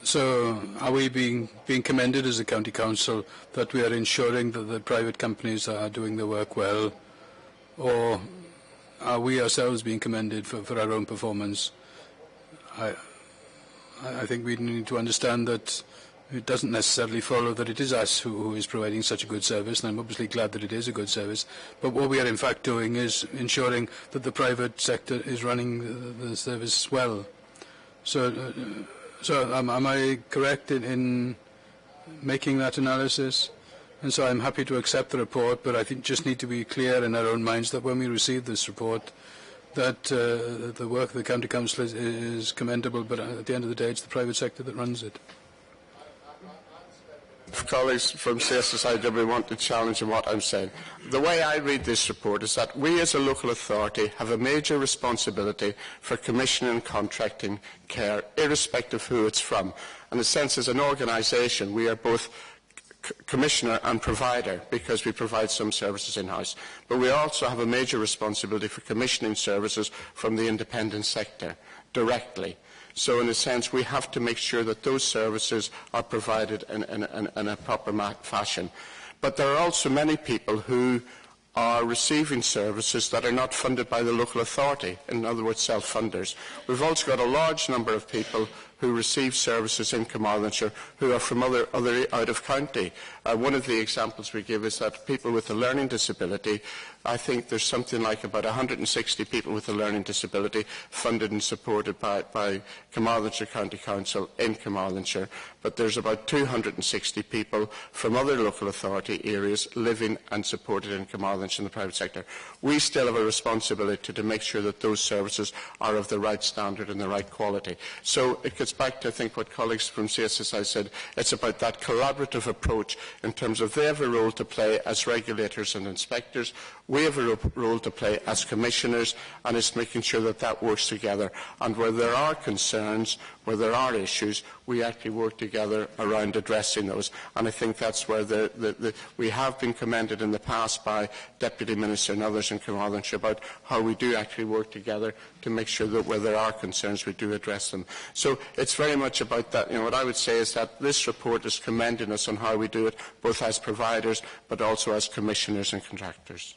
so are we being commended as a county council that we are ensuring that the private companies are doing their work well, or are we ourselves being commended for our own performance? I think we need to understand that it doesn't necessarily follow that it is us who is providing such a good service, and I'm obviously glad that it is a good service. But what we are in fact doing is ensuring that the private sector is running the service well. So am I correct in making that analysis? And so I'm happy to accept the report, but I think just need to be clear in our own minds that when we receive this report, that the work of the County Council is commendable, but at the end of the day, it's the private sector that runs it. If colleagues from CSSIW want to challenge what I'm saying, the way I read this report is that we as a local authority have a major responsibility for commissioning and contracting care, irrespective of who it's from. In a sense, as an organisation, we are both commissioner and provider because we provide some services in-house. But we also have a major responsibility for commissioning services from the independent sector directly. So in a sense, we have to make sure that those services are provided in a proper fashion. But there are also many people who are receiving services that are not funded by the local authority, in other words, self-funders. We've also got a large number of people who receive services in Carmarthenshire who are from other out of county. One of the examples we give is that people with a learning disability, I think there's something like about 160 people with a learning disability funded and supported by Carmarthenshire County Council in Carmarthenshire, but there's about 260 people from other local authority areas living and supported in Carmarthenshire in the private sector. We still have a responsibility to make sure that those services are of the right standard and the right quality. So it gets back to, I think, what colleagues from CSSI said. It's about that collaborative approach in terms of they have a role to play as regulators and inspectors. We have a role to play as commissioners, and it's making sure that that works together. And where there are concerns, where there are issues, we actually work together around addressing those. And I think that's where we have been commended in the past by Deputy Minister and others in Carmarthenshire about how we do actually work together to make sure that where there are concerns, we do address them. So it's very much about that. You know, what I would say is that this report is commending us on how we do it, both as providers, but also as commissioners and contractors.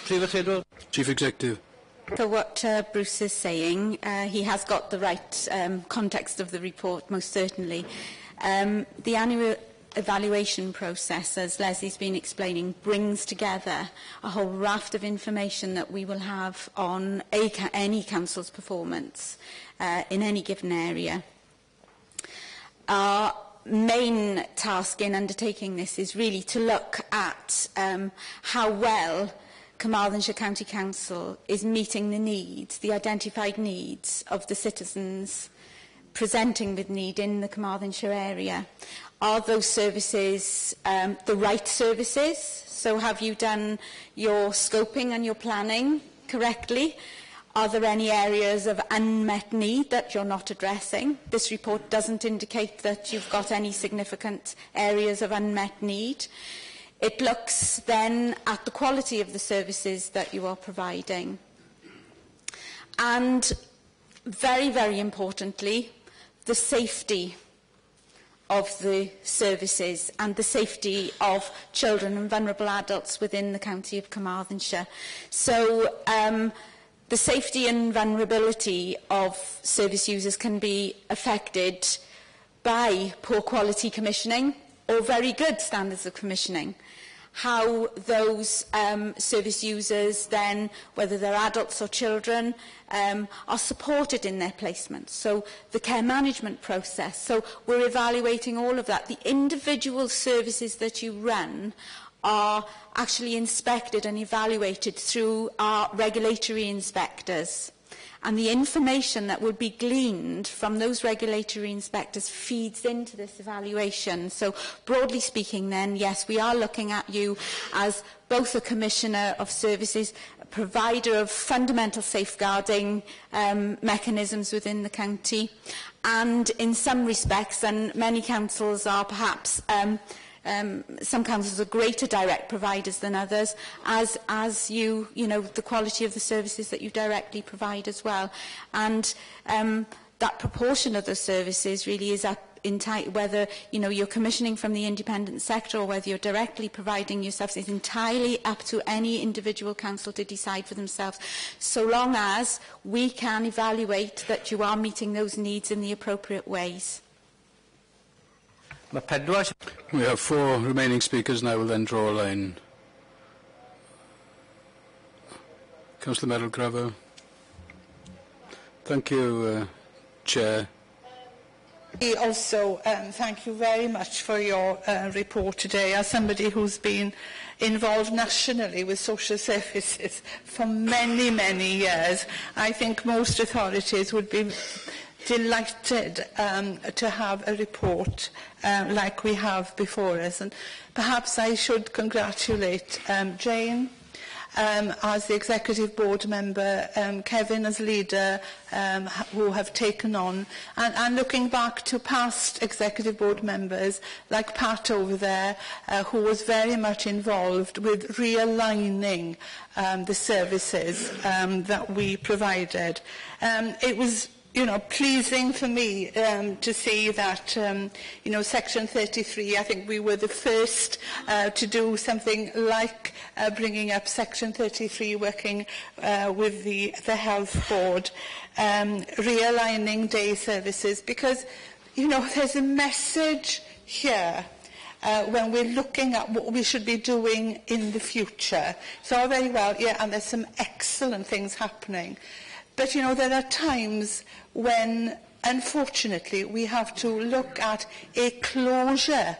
Chief Executive. For what Bruce is saying, he has got the right context of the report, most certainly. The annual evaluation process, as Leslie's been explaining, brings together a whole raft of information that we will have on any council's performance in any given area. Our main task in undertaking this is really to look at how well Carmarthenshire County Council is meeting the needs, the identified needs of the citizens presenting with need in the Carmarthenshire area. Are those services the right services? So have you done your scoping and your planning correctly? Are there any areas of unmet need that you're not addressing? This report doesn't indicate that you've got any significant areas of unmet need. It looks then at the quality of the services that you are providing. And very, very importantly, the safety of the services and the safety of children and vulnerable adults within the county of Carmarthenshire. So the safety and vulnerability of service users can be affected by poor quality commissioning or very good standards of commissioning. How those service users then, whether they're adults or children, are supported in their placement. So the care management process. So we're evaluating all of that. The individual services that you run are actually inspected and evaluated through our regulatory inspectors. And the information that would be gleaned from those regulatory inspectors feeds into this evaluation. So broadly speaking then, yes, we are looking at you as both a commissioner of services, a provider of fundamental safeguarding mechanisms within the county, and in some respects, and many councils are perhaps some councils are greater direct providers than others, as you know, the quality of the services that you directly provide as well. And that proportion of the services really is up whether you're commissioning from the independent sector or whether you're directly providing yourselves is entirely up to any individual council to decide for themselves, so long as we can evaluate that you are meeting those needs in the appropriate ways. We have 4 remaining speakers and I will then draw a line. Councillor Merrill Gravo. Thank you, Chair. Also, thank you very much for your report today. As somebody who's been involved nationally with social services for many, many years, I think most authorities would be delighted to have a report like we have before us. And perhaps I should congratulate Jane as the Executive Board member, Kevin as leader, who have taken on, and looking back to past Executive Board members, like Pat over there, who was very much involved with realigning the services that we provided. It was pleasing for me to see that, Section 33, I think we were the first to do something like bringing up Section 33, working with the Health Board, realigning day services, because, there's a message here when we're looking at what we should be doing in the future. It's all very well, and there's some excellent things happening. But, there are times when, unfortunately, we have to look at a closure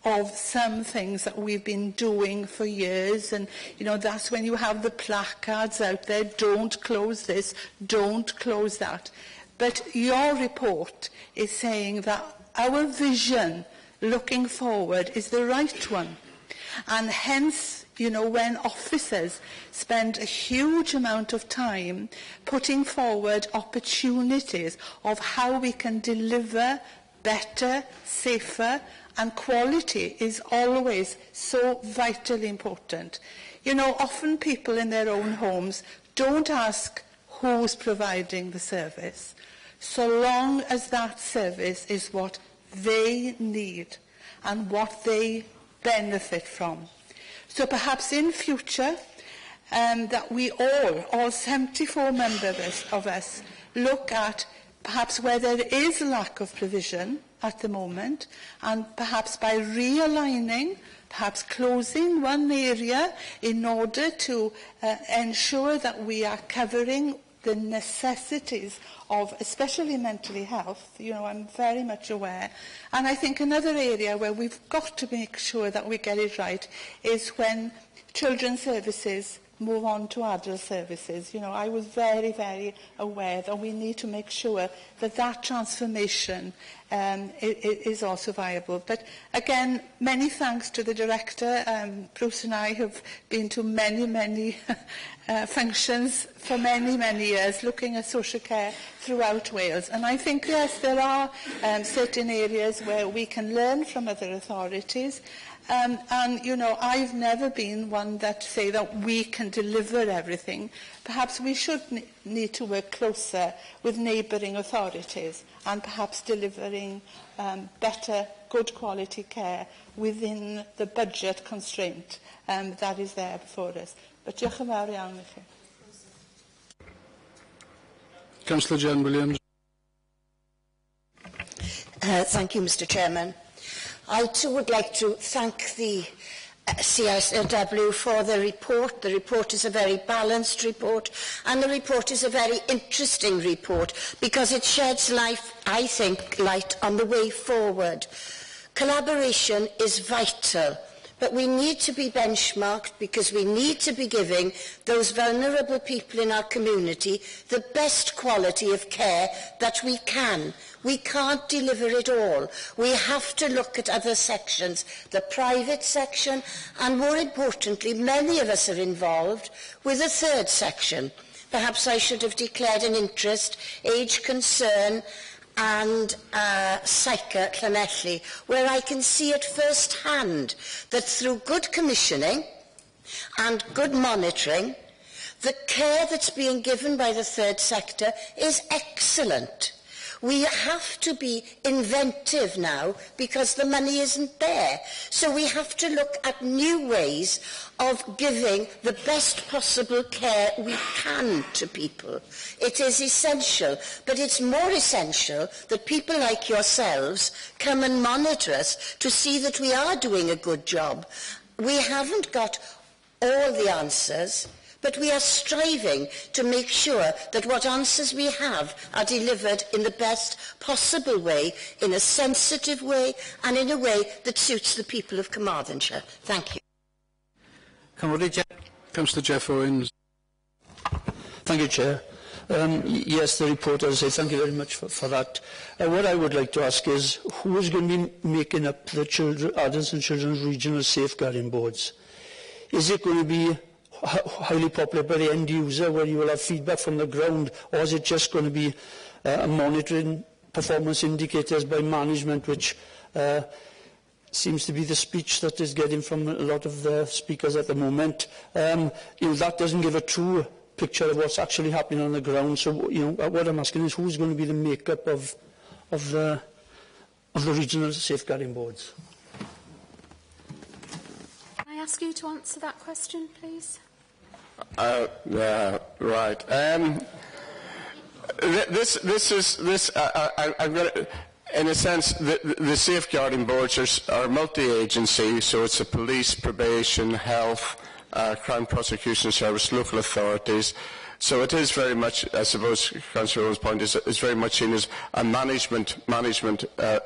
of some things that we've been doing for years. And, that's when you have the placards out there, don't close this, don't close that. But your report is saying that our vision looking forward is the right one. And hence, when officers spend a huge amount of time putting forward opportunities of how we can deliver better, safer, and quality is always so vitally important. Often people in their own homes don't ask who's providing the service, so long as that service is what they need and what they benefit from. So perhaps in future, that we all 74 members of us, look at perhaps where there is a lack of provision at the moment, and perhaps by realigning, perhaps closing one area in order to ensure that we are covering the necessities of especially mental health. I'm very much aware. And I think another area where we've got to make sure that we get it right is when children's services move on to adult services. I was very, very aware that we need to make sure that that transformation is also viable. But again, many thanks to the Director. Bruce and I have been to many, many functions for many, many years, looking at social care throughout Wales. And I think, yes, there are certain areas where we can learn from other authorities. And, I've never been one that say that we can deliver everything. Perhaps we should need to work closer with neighbouring authorities and perhaps delivering better, good quality care within the budget constraint that is there before us. But diolch yn fawr iawn i chi. Councillor Jan Williams. Thank you, Mr. Chairman. I too would like to thank the CSW for the report. The report is a very balanced report, and the report is a very interesting report because it sheds light, I think, on the way forward. Collaboration is vital, but we need to be benchmarked because we need to be giving those vulnerable people in our community the best quality of care that we can. We can't deliver it all. We have to look at other sections, the private section, and more importantly, many of us are involved with a third section. Perhaps I should have declared an interest, age concern, and SAICA Llanelli, where I can see at first hand that through good commissioning and good monitoring, the care that's being given by the third sector is excellent. We have to be inventive now because the money isn't there. So we have to look at new ways of giving the best possible care we can to people. It is essential, but it's more essential that people like yourselves come and monitor us to see that we are doing a good job. We haven't got all the answers, but we are striving to make sure that what answers we have are delivered in the best possible way, in a sensitive way, and in a way that suits the people of Carmarthenshire. Thank you. Councillor Jeff Owens. Thank you, Chair. Yes, the report, as I say, thank you very much for that. What I would like to ask is, who is going to be making up the Adults and Children's Regional Safeguarding Boards? Is it going to be highly popular by the end user, where you will have feedback from the ground, or is it just going to be monitoring performance indicators by management, which seems to be the speech that is getting from a lot of the speakers at the moment? That doesn't give a true picture of what's actually happening on the ground. So, what I'm asking is, who's going to be the makeup of the regional safeguarding boards? Can I ask you to answer that question, please? Right. I'm going to, in a sense, the safeguarding boards are multi-agency, so it's a police, probation, health, crime prosecution service, local authorities. So it is very much, I suppose, Councillor Owen's point is very much seen as a management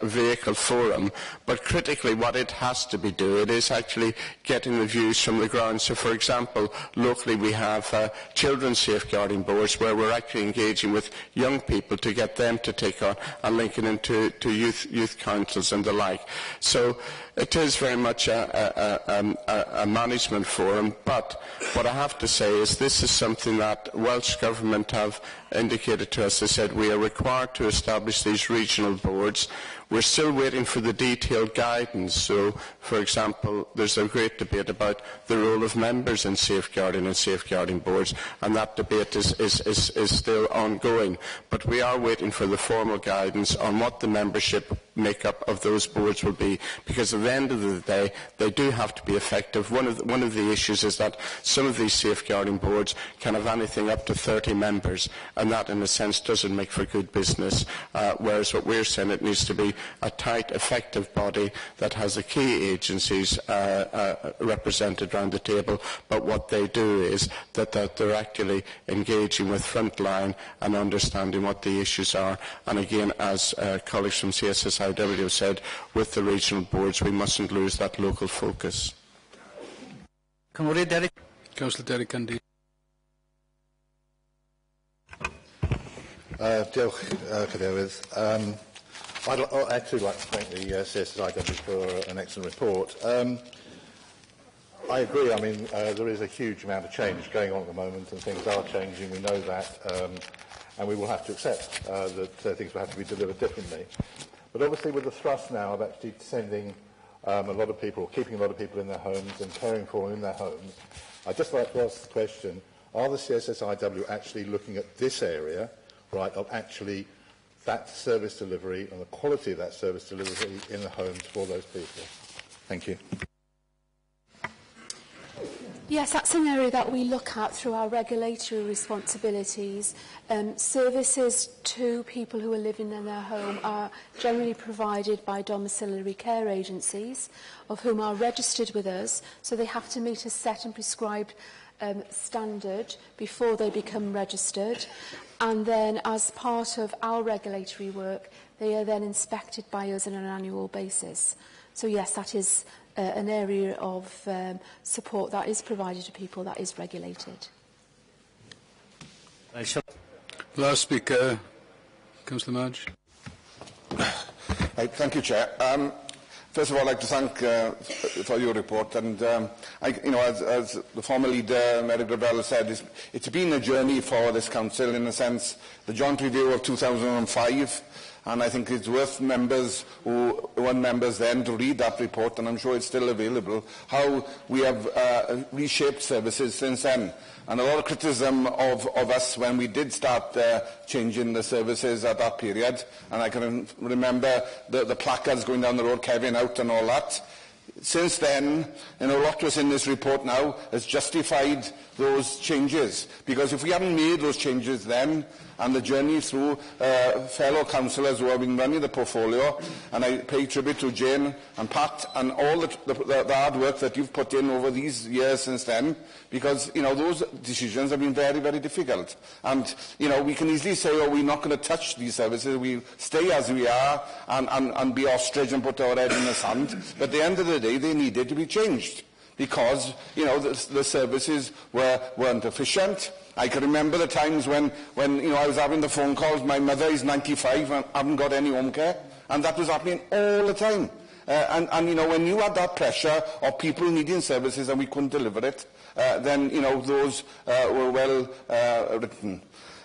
vehicle forum. But critically, what it has to be doing is actually getting the views from the ground. So, for example, locally we have children's safeguarding boards where we're actually engaging with young people to get them to take on and linking into youth councils and the like. So it is very much a management forum. But what I have to say is this is something that Welsh Government have indicated to us. They said we are required to establish these regional boards. We're still waiting for the detailed guidance. So, for example, there's a great debate about the role of members in safeguarding and safeguarding boards, and that debate is still ongoing. But we are waiting for the formal guidance on what the membership makeup of those boards will be, because at the end of the day, they do have to be effective. One of the issues is that some of these safeguarding boards can have anything up to 30 members, and that, in a sense, doesn't make for good business, whereas what we're saying, it needs to be a tight, effective body that has the key agencies represented around the table, but what they do is that they're actually engaging with frontline and understanding what the issues are. And again, as colleagues from CSSIW said, with the regional boards, we mustn't lose that local focus. Councillor Derek Candy. Diolch, Cadeirydd. I'd actually like to thank the CSSIW for an excellent report. I agree. I mean, there is a huge amount of change going on at the moment, and things are changing. We know that, and we will have to accept that things will have to be delivered differently. But obviously, with the thrust now of actually sending a lot of people, or keeping a lot of people in their homes and caring for them in their homes, I'd just like to ask the question: are the CSSIW actually looking at this area, right, of actually that service delivery and the quality of that service delivery in the homes for those people? Thank you. Yes, that's an area that we look at through our regulatory responsibilities. Services to people who are living in their home are generally provided by domiciliary care agencies, of whom are registered with us, so they have to meet a set and prescribed standard before they become registered. And then, as part of our regulatory work, they are then inspected by us on an annual basis. So yes, that is an area of support that is provided to people that is regulated. Last speaker, Councillor Madge. Thank you, Chair. First of all, I'd like to thank for your report, and as the former leader, Mary Gravel, said, it's been a journey for this council in a sense. The joint review of 2005, and I think it's worth members who were members then to read that report, and I'm sure it's still available, how we have reshaped services since then. And a lot of criticism of us when we did start changing the services at that period. And I can remember the placards going down the road, Kevin out and all that. Since then, a lot was in this report now has justified those changes. Because if we hadn't made those changes then, and the journey through fellow councillors who have been running the portfolio, and I pay tribute to Jane and Pat and all the hard work that you've put in over these years since then, because those decisions have been very, very difficult. And we can easily say, oh, we're not going to touch these services, we stay as we are and be ostrich and put our head in the sand. But at the end of the day, they needed to be changed because the services weren't efficient. I can remember the times when I was having the phone calls. My mother is 95 and haven't got any home care, and that was happening all the time. And when you had that pressure of people needing services and we couldn't deliver it, then those were well written.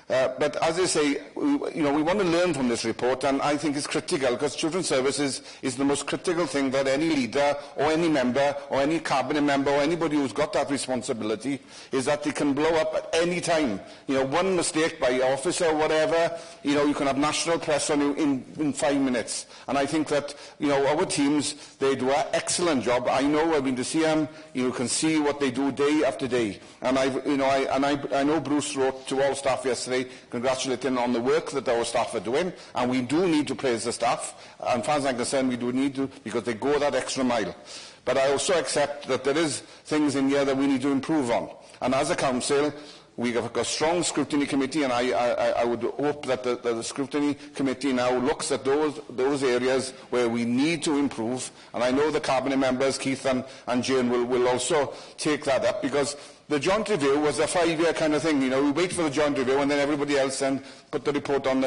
But as I say, we want to learn from this report, and I think it's critical because children's services is the most critical thing that any leader or any member or any cabinet member or anybody who's got that responsibility is that they can blow up at any time. One mistake by officer or whatever, you can have national press on you in 5 minutes. And I think that our teams, they do an excellent job. I know, I've been to see them. You can see what they do day after day. And I know Bruce wrote to all staff yesterday congratulating on the work that our staff are doing, and we do need to praise the staff, and as far as I'm concerned we do need to, because they go that extra mile. But I also accept that there is things in here that we need to improve on, and as a council we have a strong scrutiny committee, and I would hope that the scrutiny committee now looks at those areas where we need to improve, and I know the cabinet members, Keith and Jane, will also take that up, because the joint review was a 5-year kind of thing. We wait for the joint review and then everybody else then put the report on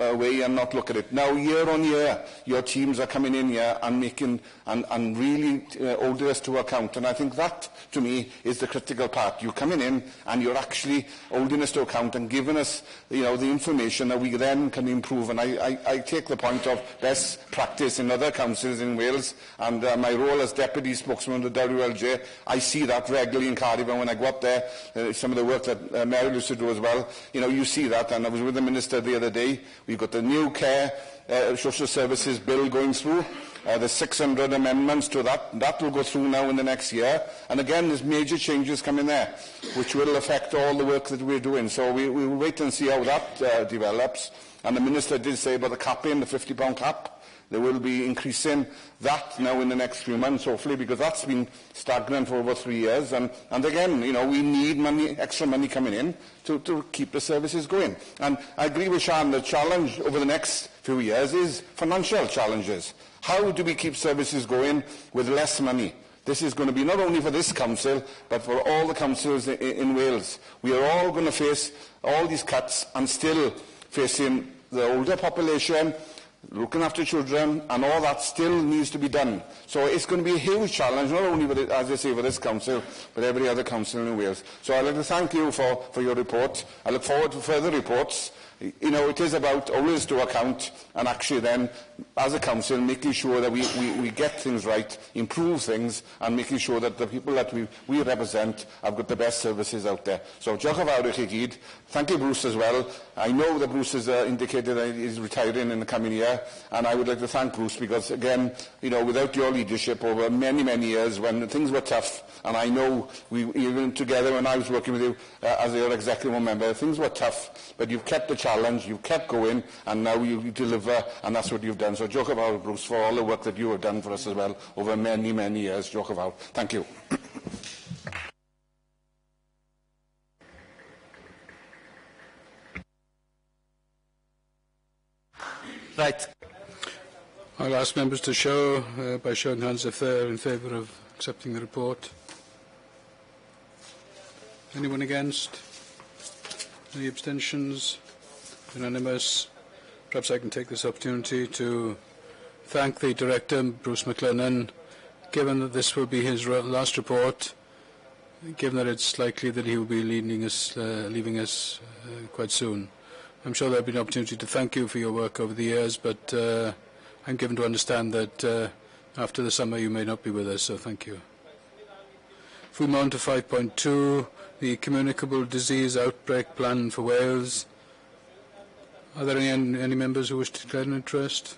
away and not look at it. Now, year on year, your teams are coming in here and making and really holding us to account. And I think that, to me, is the critical part. You're coming in and you're actually holding us to account and giving us, the information that we then can improve. And I take the point of best practice in other councils in Wales, and my role as deputy spokesman of the WLJ, I see that regularly in Cardiff, and when I go up there, some of the work that Mary used to do as well, you see that. And I was with the Minister the other day. We've got the new care social services bill going through. There's 600 amendments to that. That will go through now in the next year. And again, there's major changes coming there, which will affect all the work that we're doing. So we will wait and see how that develops. And the Minister did say about the capping, the £50 cap. They will be increasing that now in the next few months, hopefully, because that's been stagnant for over 3 years. And again, we need money, extra money coming in to keep the services going. And I agree with Sian, the challenge over the next few years is financial challenges. How do we keep services going with less money? This is going to be not only for this council, but for all the councils in Wales. We are all going to face all these cuts and still facing the older population, looking after children, and all that still needs to be done. So it's going to be a huge challenge, not only, as I say, for this council, but every other council in Wales. So I'd like to thank you for your report. I look forward to further reports. It is about always to account, and actually then, as a council, making sure that we get things right, improve things, and making sure that the people that we represent have got the best services out there. So, diolch yn fawr I chi gyd. Thank you, Bruce, as well. I know that Bruce has indicated that he's retiring in the coming year, and I would like to thank Bruce because, again, without your leadership over many, many years when things were tough, and I know even together when I was working with you as your executive member, things were tough, but you've kept the challenge, you've kept going, and now you deliver, and that's what you've done. So diolch yn fawr, Bruce, for all the work that you have done for us as well over many, many years. Diolch yn fawr. Thank you. Right. I'll ask members to show by showing hands if they're in favour of accepting the report. Anyone against? Any abstentions? Unanimous. Perhaps I can take this opportunity to thank the Director, Bruce McLennan, given that this will be his last report, given that it's likely that he will be leaving us quite soon. I'm sure there'll be an opportunity to thank you for your work over the years, but I'm given to understand that after the summer you may not be with us, so thank you. If we move on to 5.2, the Communicable Disease Outbreak Plan for Wales. Are there any members who wish to declare an interest?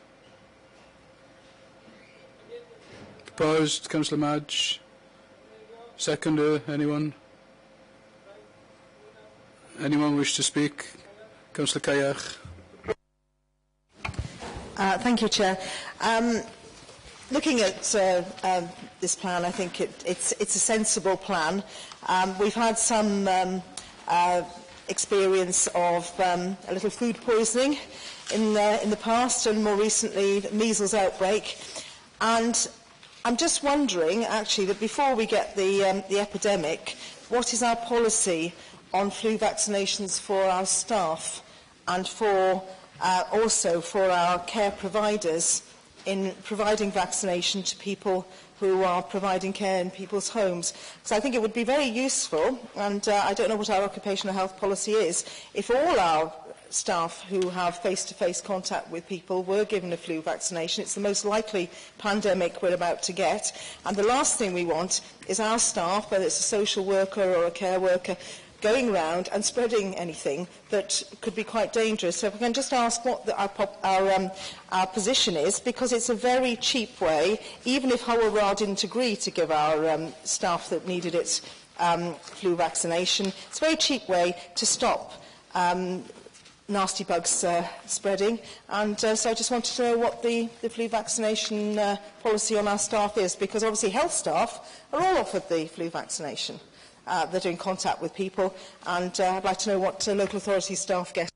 Proposed, Councillor Madge. Seconder, anyone? Anyone wish to speak? Councillor Kayach. Thank you, Chair. Looking at this plan, I think it's a sensible plan. We've had some experience of a little food poisoning in the past, and more recently the measles outbreak. And I'm just wondering, actually, that before we get the epidemic, what is our policy on flu vaccinations for our staff and also for our care providers in providing vaccination to people who are providing care in people's homes? So I think it would be very useful, and I don't know what our occupational health policy is, if all our staff who have face-to-face contact with people were given a flu vaccination. It's the most likely pandemic we're about to get. And the last thing we want is our staff, whether it's a social worker or a care worker, going around and spreading anything that could be quite dangerous. So if we can just ask what our position is, because it's a very cheap way, even if Hywel didn't agree to give our staff that needed it flu vaccination, it's a very cheap way to stop nasty bugs spreading. And so I just wanted to know what the flu vaccination policy on our staff is, because obviously health staff are all offered the flu vaccination. They're in contact with people, and I'd like to know what local authority staff get.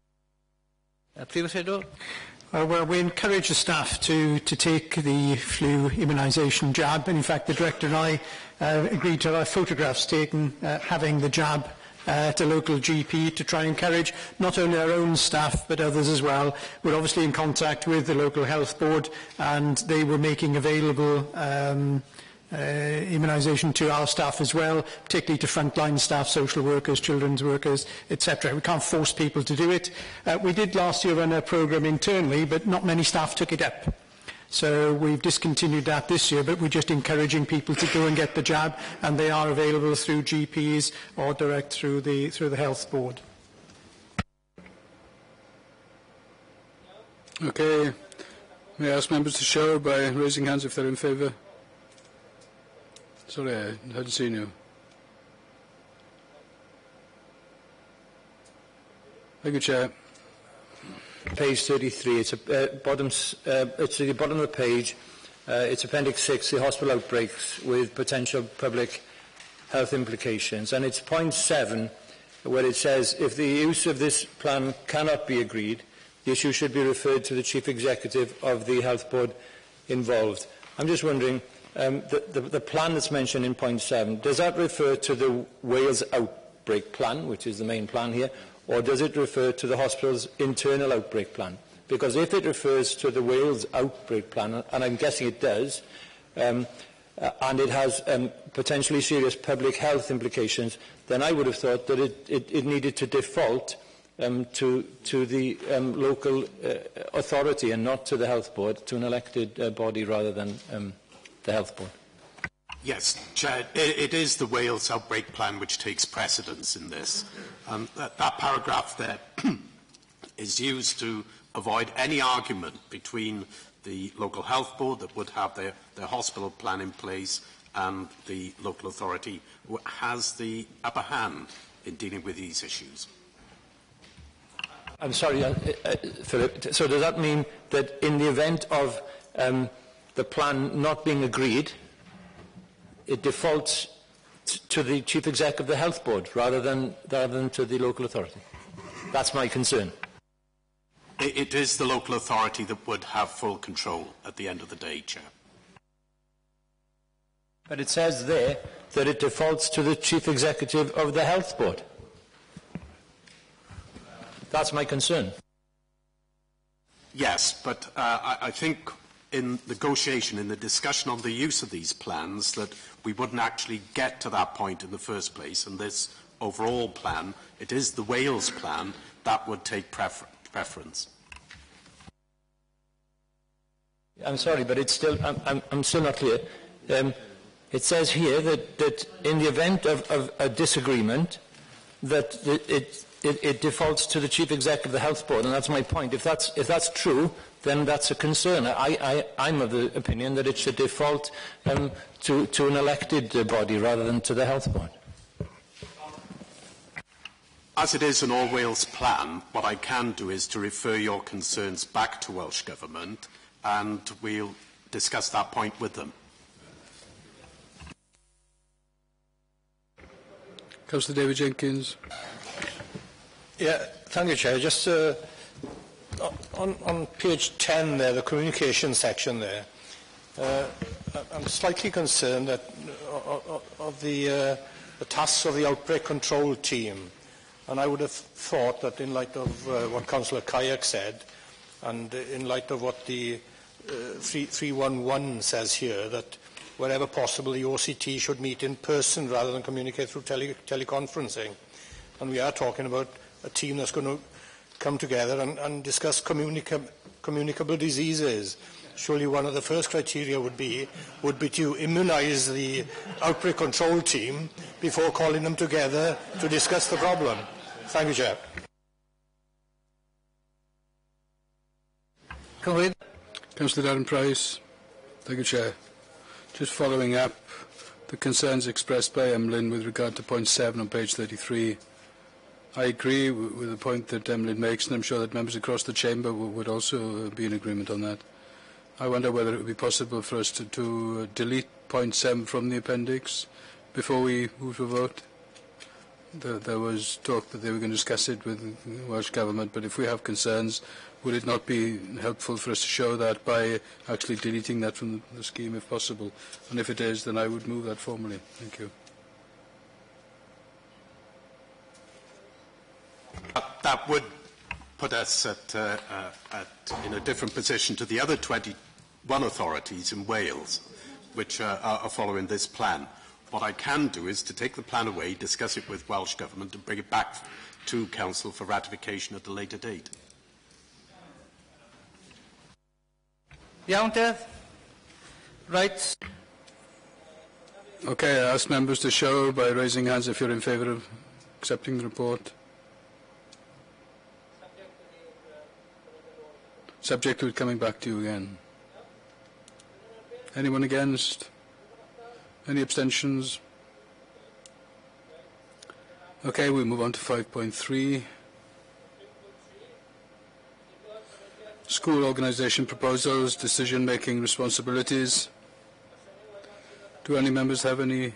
Well, we encourage the staff to take the flu immunisation jab. And in fact, the Director and I agreed to have photographs taken having the jab at a local GP to try and encourage not only our own staff but others as well. We're obviously in contact with the local health board, and they were making available immunisation to our staff as well, particularly to frontline staff, social workers, children's workers, etc. We can't force people to do it. We did last year run a programme internally, but not many staff took it up. So we've discontinued that this year, but we're just encouraging people to go and get the jab, and they are available through GPs or direct through the health board. Okay. May I ask members to show by raising hands if they're in favour? Sorry, I hadn't seen you. Thank you, Chair. Page 33. It's at the bottom of the page. It's Appendix 6, the hospital outbreaks with potential public health implications. And it's point 7, where it says, if the use of this plan cannot be agreed, the issue should be referred to the Chief Executive of the Health Board involved. I'm just wondering, the plan that's mentioned in point 7, does that refer to the Wales Outbreak Plan, which is the main plan here, or does it refer to the hospital's internal outbreak plan? Because if it refers to the Wales Outbreak Plan, and I'm guessing it does, and it has potentially serious public health implications, then I would have thought that it needed to default to the local authority and not to the Health Board, to an elected body rather than the Health Board. Yes, Chair, it is the Wales Outbreak Plan which takes precedence in this. That paragraph there is used to avoid any argument between the local health board that would have their hospital plan in place and the local authority who has the upper hand in dealing with these issues. I'm sorry, Philip. So does that mean that in the event of the plan not being agreed, it defaults to the Chief Exec of the Health Board rather than to the local authority? That's my concern. It is the local authority that would have full control at the end of the day, Chair. But it says there that it defaults to the Chief Executive of the Health Board. That's my concern. Yes, but I think in negotiation, in the discussion on the use of these plans, that we wouldn't actually get to that point in the first place. And this overall plan, it is the Wales plan, that would take preference. I'm sorry, but it's still, I'm still not clear. It says here that in the event of a disagreement, that it defaults to the Chief Executive of the Health Board, and that's my point. If that's true, then that's a concern. I'm of the opinion that it should default to an elected body rather than to the Health Board. As it is an All Wales plan, what I can do is to refer your concerns back to Welsh Government, and we'll discuss that point with them. Councillor David Jenkins. Yeah, thank you, Chair. Just on page 10 there, the communication section there, I'm slightly concerned that of the tasks of the outbreak control team. And I would have thought that in light of what Councillor Kayak said, and in light of what the 311 says here, that wherever possible the OCT should meet in person rather than communicate through teleconferencing. And we are talking about a team that's going to come together and discuss communicable diseases. Surely one of the first criteria would be to immunise the outbreak control team before calling them together to discuss the problem. Thank you, Chair. Councillor Darren Price. Thank you, Chair. Just following up the concerns expressed by Emlyn with regard to point 7 on page 33. I agree with the point that Emlyn makes, and I'm sure that members across the chamber would also be in agreement on that. I wonder whether it would be possible for us to delete point 7 from the appendix before we move to vote. There was talk that they were going to discuss it with the Welsh Government, but if we have concerns, would it not be helpful for us to show that by actually deleting that from the scheme if possible? And if it is, then I would move that formally. Thank you. That would put us in a different position to the other 21 authorities in Wales, which are following this plan. What I can do is to take the plan away, discuss it with Welsh Government and bring it back to Council for ratification at a later date. Iawn, Dave? Right. Okay, I ask members to show by raising hands if you're in favour of accepting the report. Subject to it coming back to you again. Anyone against? Any abstentions? Okay, we move on to 5.3. School organisation proposals, decision-making responsibilities. Do any members have any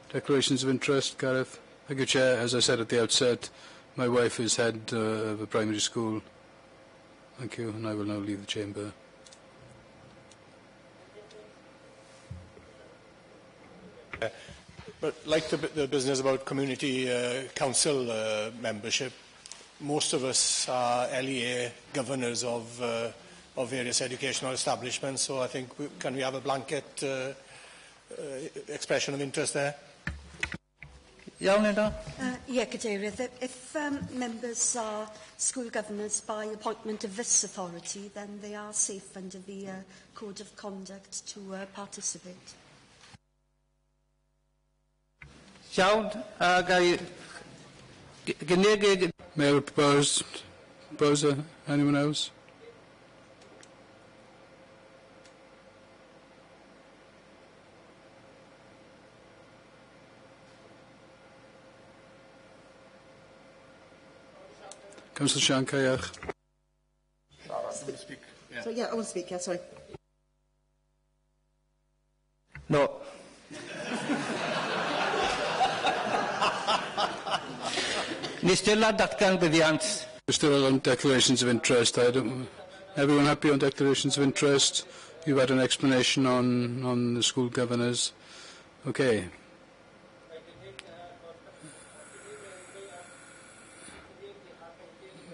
declarations of interest? Gareth? Thank you, Chair. As I said at the outset, my wife is head of a primary school. Thank you, and I will now leave the chamber. But like the business about community council membership, most of us are LEA governors of various educational establishments, so I think can we have a blanket expression of interest there? Iawn, Linda? Yeah, Cadeirydd, if members are school governors by appointment of this authority, then they are safe under the Code of Conduct to participate. Iawn, May I propose? Proposer? Anyone else? Councillor Sian Caiach. So, yeah, I want to speak, yeah, sorry. No. Ni still datgan buddiant. We're still on declarations of interest. Everyone happy on declarations of interest? You've had an explanation on the school governors. Okay.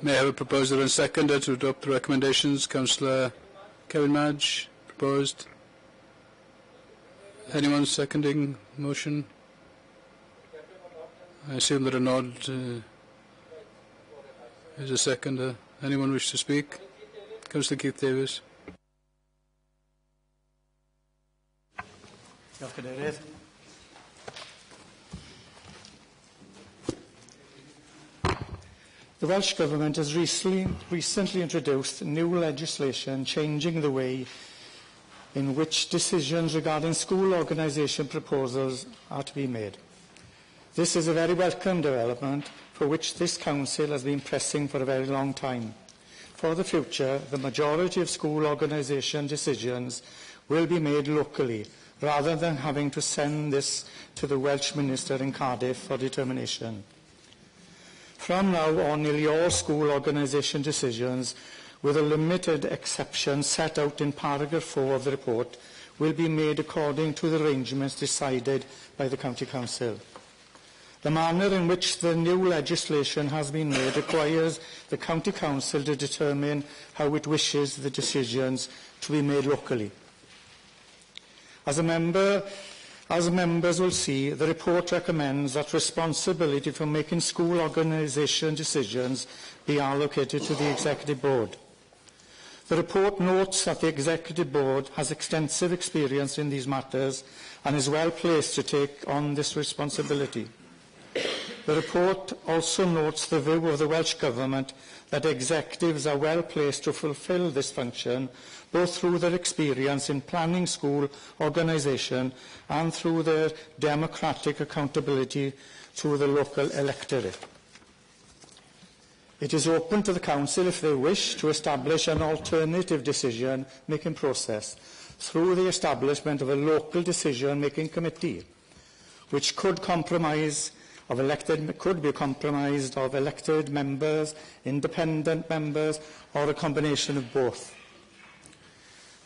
May I have a proposer and seconder to adopt the recommendations? Councillor Kevin Madge, proposed. Anyone seconding motion? I assume that a nod is a seconder. Anyone wish to speak? Councillor Keith Davis. The Welsh Government has recently introduced new legislation changing the way in which decisions regarding school organisation proposals are to be made. This is a very welcome development for which this Council has been pressing for a very long time. For the future, the majority of school organisation decisions will be made locally, rather than having to send this to the Welsh Minister in Cardiff for determination. From now on, nearly all school organisation decisions, with a limited exception set out in paragraph 4 of the report, will be made according to the arrangements decided by the County Council. The manner in which the new legislation has been made requires the County Council to determine how it wishes the decisions to be made locally. As members will see, the report recommends that responsibility for making school organisation decisions be allocated to the Executive Board. The report notes that the Executive Board has extensive experience in these matters and is well placed to take on this responsibility. The report also notes the view of the Welsh Government that executives are well placed to fulfil this function, both through their experience in planning school organisation and through their democratic accountability to the local electorate. It is open to the Council, if they wish, to establish an alternative decision-making process through the establishment of a local decision-making committee, which could be comprised of elected members, independent members, or a combination of both.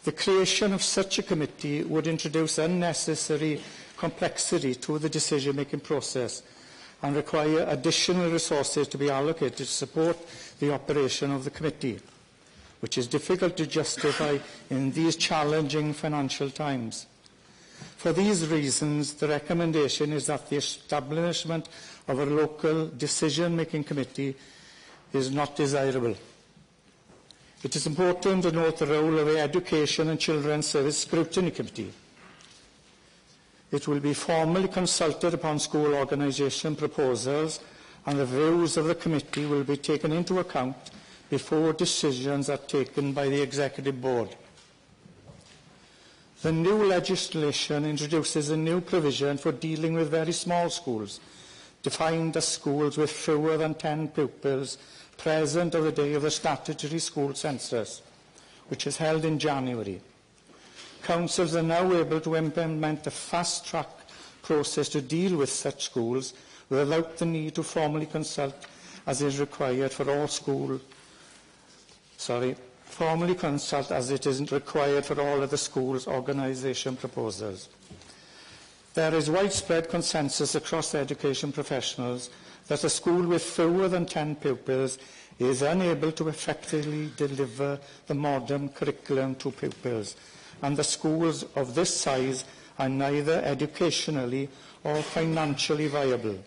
The creation of such a committee would introduce unnecessary complexity to the decision-making process and require additional resources to be allocated to support the operation of the committee, which is difficult to justify in these challenging financial times. For these reasons, the recommendation is that the establishment of a local decision-making committee is not desirable. It is important to note the role of the Education and Children's Service Scrutiny Committee. It will be formally consulted upon school organisation proposals, and the views of the committee will be taken into account before decisions are taken by the Executive Board. The new legislation introduces a new provision for dealing with very small schools, defined as schools with fewer than 10 pupils present on the day of the statutory school census, which is held in January. Councils are now able to implement a fast-track process to deal with such schools without the need to formally consult as is required for all formally consult as it isn't required for all of the school's organisation proposals. There is widespread consensus across education professionals that a school with fewer than 10 pupils is unable to effectively deliver the modern curriculum to pupils, and the schools of this size are neither educationally or financially viable.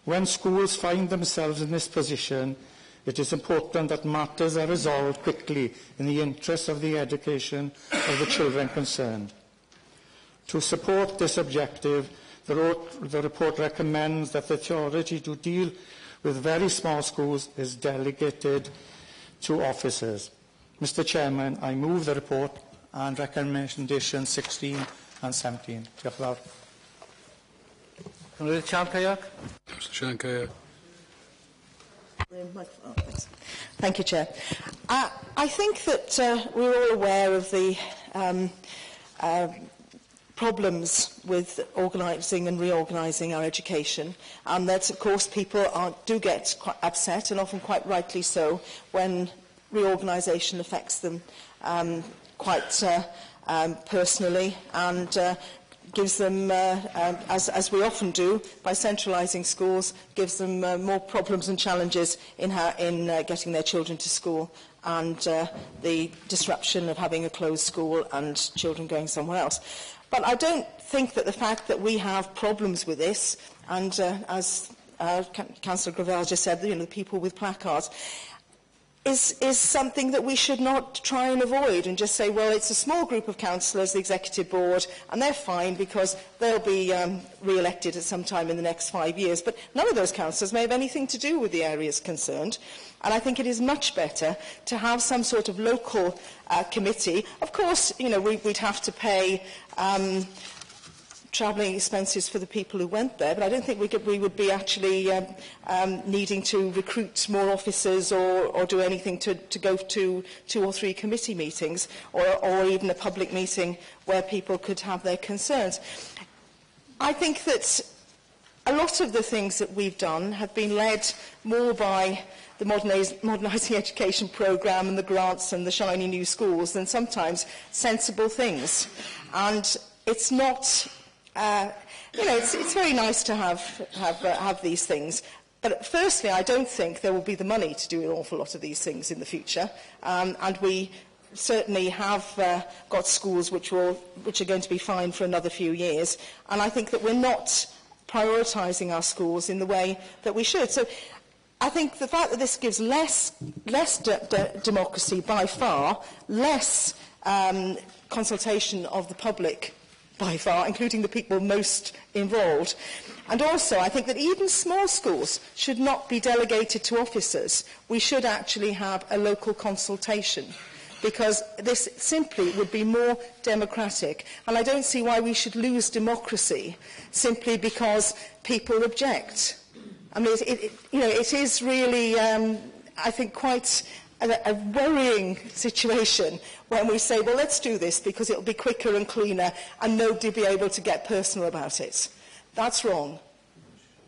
When schools find themselves in this position, it is important that matters are resolved quickly in the interest of the education of the children concerned. To support this objective, the report recommends that the authority to deal with very small schools is delegated to officers. Mr. Chairman, I move the report and recommendations 16 and 17. Diolch yn fawr. Sian Cayak. Thank you, Chair. I think that we're all aware of the problems with organising and reorganising our education, and that, of course, people do get quite upset, and often quite rightly so, when reorganisation affects them quite personally and gives them, as we often do, by centralising schools, gives them more problems and challenges in getting their children to school, and the disruption of having a closed school and children going somewhere else. But I don't think that the fact that we have problems with this, and as Councillor Gravel just said, the people with placards, is something that we should not try and avoid and just say, well, it's a small group of councillors, the executive board, and they're fine because they'll be re-elected at some time in the next 5 years. But none of those councillors may have anything to do with the areas concerned. And I think it is much better to have some sort of local committee. Of course, we'd have to pay travelling expenses for the people who went there, but I don't think we would be actually needing to recruit more officers or do anything to go to 2 or 3 committee meetings or even a public meeting where people could have their concerns. I think that a lot of the things that we've done have been led more by the Modernising Education Programme and the grants and the shiny new schools than sometimes sensible things. And it's not... it's very nice to have these things. But firstly, I don't think there will be the money to do an awful lot of these things in the future. And we certainly have got schools which are going to be fine for another few years. And I think that we're not prioritising our schools in the way that we should. So I think the fact that this gives less democracy by far, less consultation of the public by far, including the people most involved. And also, I think that even small schools should not be delegated to officers. We should actually have a local consultation, because this simply would be more democratic. And I don't see why we should lose democracy simply because people object. I mean, it is really, I think, quite a worrying situation when we say, well, let's do this because it'll be quicker and cleaner and nobody will be able to get personal about it. That's wrong.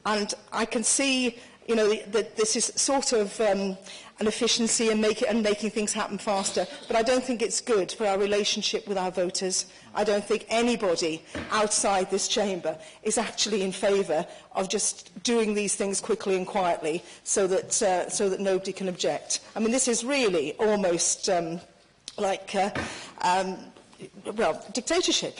And I can see, that this is sort of an efficiency and making things happen faster, but I don't think it's good for our relationship with our voters. I don't think anybody outside this chamber is actually in favour of just doing these things quickly and quietly so that nobody can object. I mean, this is really almost like dictatorship.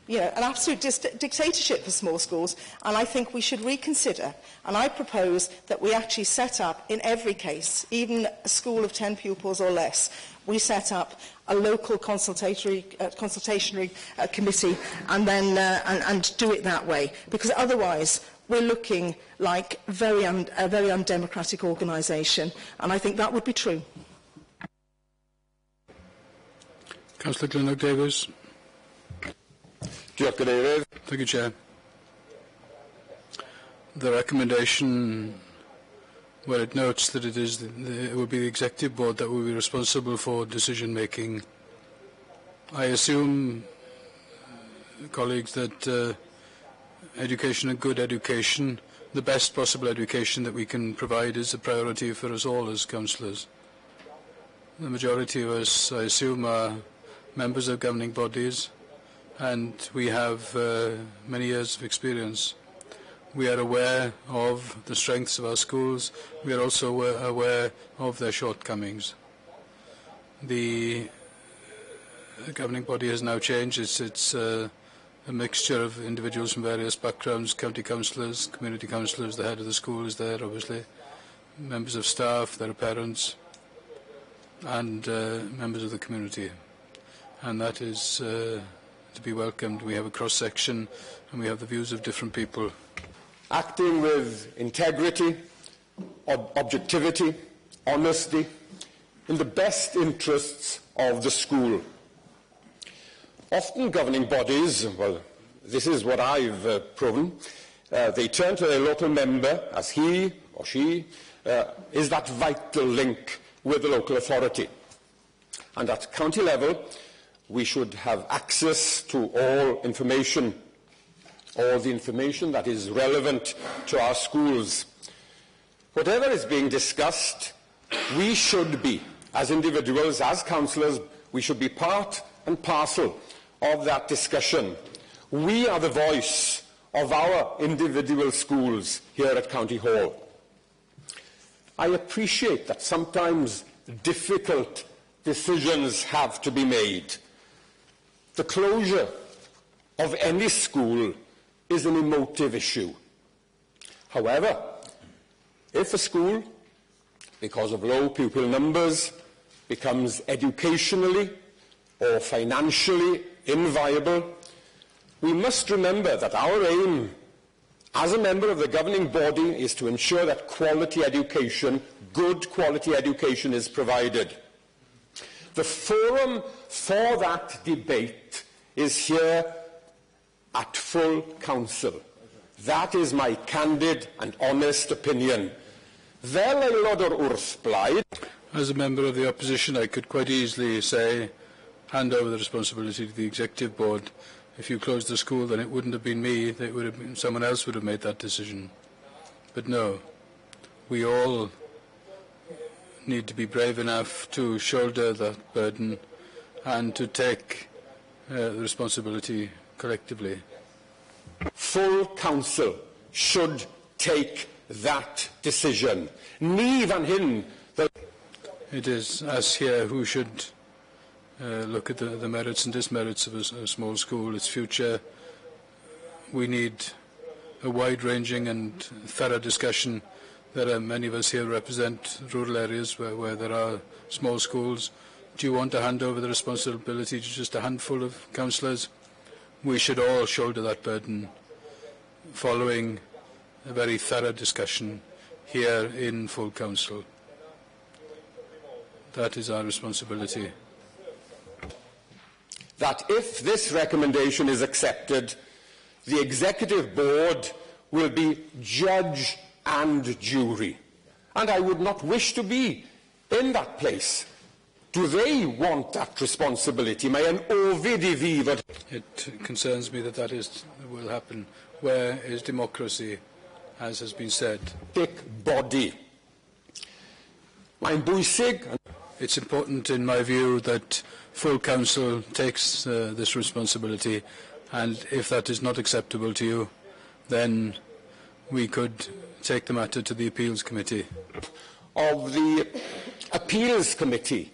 An absolute dictatorship for small schools, and I think we should reconsider. And I propose that we actually set up, in every case, even a school of 10 pupils or less, we set up a local consultationary committee and then and do it that way. Because otherwise, we're looking like a very undemocratic organisation, and I think that would be true. Councillor Glynnog Davies. Thank you, Chair. The recommendation, where it notes that it will be the Executive Board that will be responsible for decision-making. I assume, colleagues, that education and good education, the best possible education that we can provide, is a priority for us all as councillors. The majority of us, I assume, are members of governing bodies, and we have many years of experience. We are aware of the strengths of our schools. We are also aware of their shortcomings. The governing body has now changed. It's a mixture of individuals from various backgrounds, county councillors, community councillors, the head of the school is there, obviously, members of staff, their parents, and members of the community. And that is to be welcomed. We have a cross-section and we have the views of different people. Acting with integrity, objectivity, honesty, in the best interests of the school. Often governing bodies, well, this is what I've proven, they turn to their local member as he or she is that vital link with the local authority. And at county level, we should have access to all the information that is relevant to our schools. Whatever is being discussed, we should be, as individuals, as councillors, we should be part and parcel of that discussion. We are the voice of our individual schools here at County Hall. I appreciate that sometimes difficult decisions have to be made. The closure of any school is an emotive issue. However, if a school, because of low pupil numbers, becomes educationally or financially inviable, we must remember that our aim as a member of the governing body is to ensure that quality education, good quality education, is provided. The forum for that debate is here at full council. That is my candid and honest opinion. Fel aelod o'r wrthblaid. As a member of the opposition, I could quite easily say, hand over the responsibility to the executive board. If you closed the school, then it wouldn't have been me. It would have been, someone else would have made that decision. But no, we all need to be brave enough to shoulder that burden and to take the responsibility collectively. Full council should take that decision. Ni fan hyn. It is us here who should look at the merits and dismerits of a small school, its future. We need a wide-ranging and thorough discussion. There are many of us here who represent rural areas where there are small schools. Do you want to hand over the responsibility to just a handful of councillors? We should all shoulder that burden following a very thorough discussion here in full council. That is our responsibility. That if this recommendation is accepted, the executive board will be judge and jury. And I would not wish to be in that place. Do they want that responsibility? It concerns me that will happen. Where is democracy, as has been said? Big body. It's important, in my view, that full council takes this responsibility, and if that is not acceptable to you, then we could take the matter to the appeals committee. Of the appeals committee,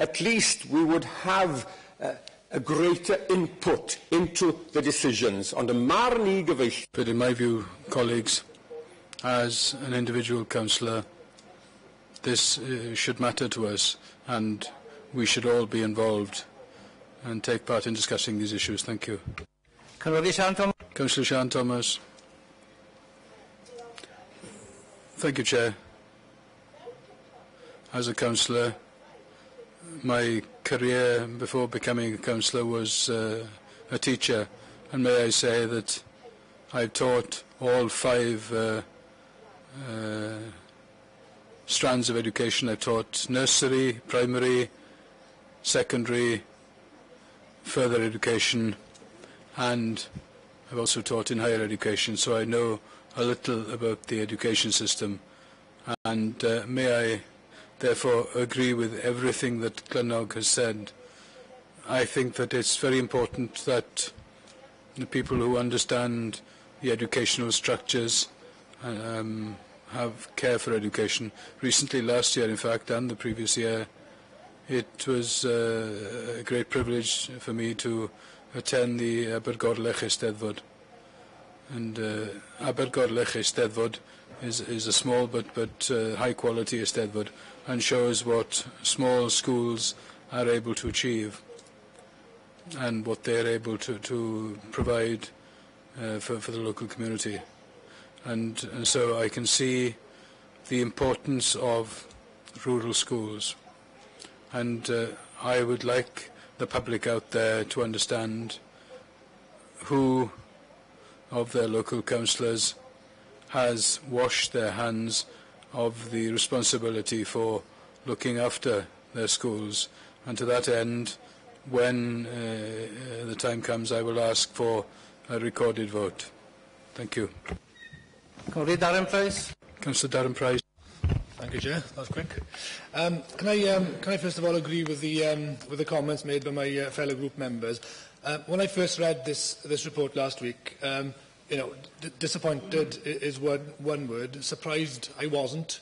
at least we would have a greater input into the decisions on the marn. But in my view, colleagues, as an individual councillor, this should matter to us, and we should all be involved and take part in discussing these issues. Thank you. Councillor Sian Thomas. Thank you, Chair. As a councillor, my career before becoming a councillor was a teacher, and may I say that I've taught all 5 strands of education. I've taught nursery, primary, secondary, further education, and I've also taught in higher education, so I know a little about the education system. And may I therefore agree with everything that Glennog has said. I think that it's very important that the people who understand the educational structures have care for education. Recently, last year in fact, and the previous year, it was a great privilege for me to attend the Abergorlech Eisteddfod. And Abergorlech Eisteddfod is a small but high quality Eisteddfod, and shows what small schools are able to achieve and what they're able to provide for the local community. And so I can see the importance of rural schools. And I would like the public out there to understand who of their local councillors has washed their hands of the responsibility for looking after their schools. And to that end, when the time comes, I will ask for a recorded vote. Thank you. Councillor Darren Price. Councillor Darren Price. Thank you, Chair. That was quick. Can I first of all agree with the comments made by my fellow group members? When I first read this report last week, disappointed is one word. Surprised I wasn't,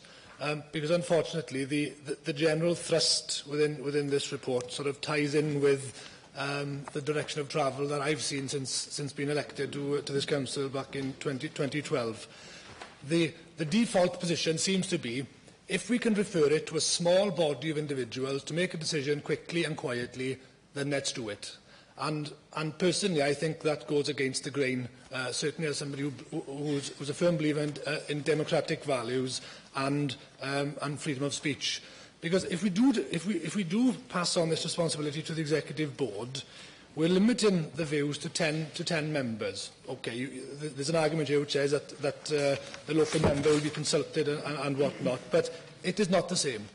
because unfortunately the general thrust within this report sort of ties in with the direction of travel that I've seen since being elected to this council back in 2012. The default position seems to be, if we can refer it to a small body of individuals to make a decision quickly and quietly, then let's do it. And personally, I think that goes against the grain, certainly as somebody who's a firm believer in democratic values and freedom of speech. Because if we do pass on this responsibility to the executive board, we're limiting the views to 10 members. Okay, there's an argument here which says that the local member will be consulted and whatnot, but it is not the same.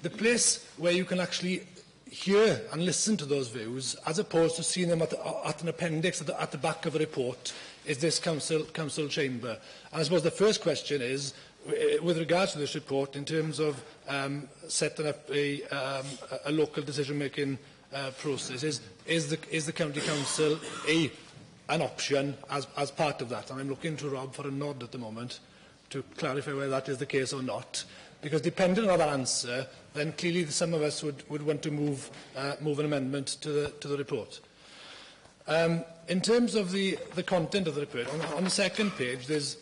The place where you can actually hear and listen to those views, as opposed to seeing them at an appendix at the back of a report, is this council chamber. And I suppose the first question is, with regards to this report, in terms of setting up a local decision-making process, is the county council an option as part of that? And I'm looking to Rob for a nod at the moment to clarify whether that is the case or not. Because depending on that answer, then clearly some of us would want to move an amendment to the report. In terms of the content of the report, on the second page, there's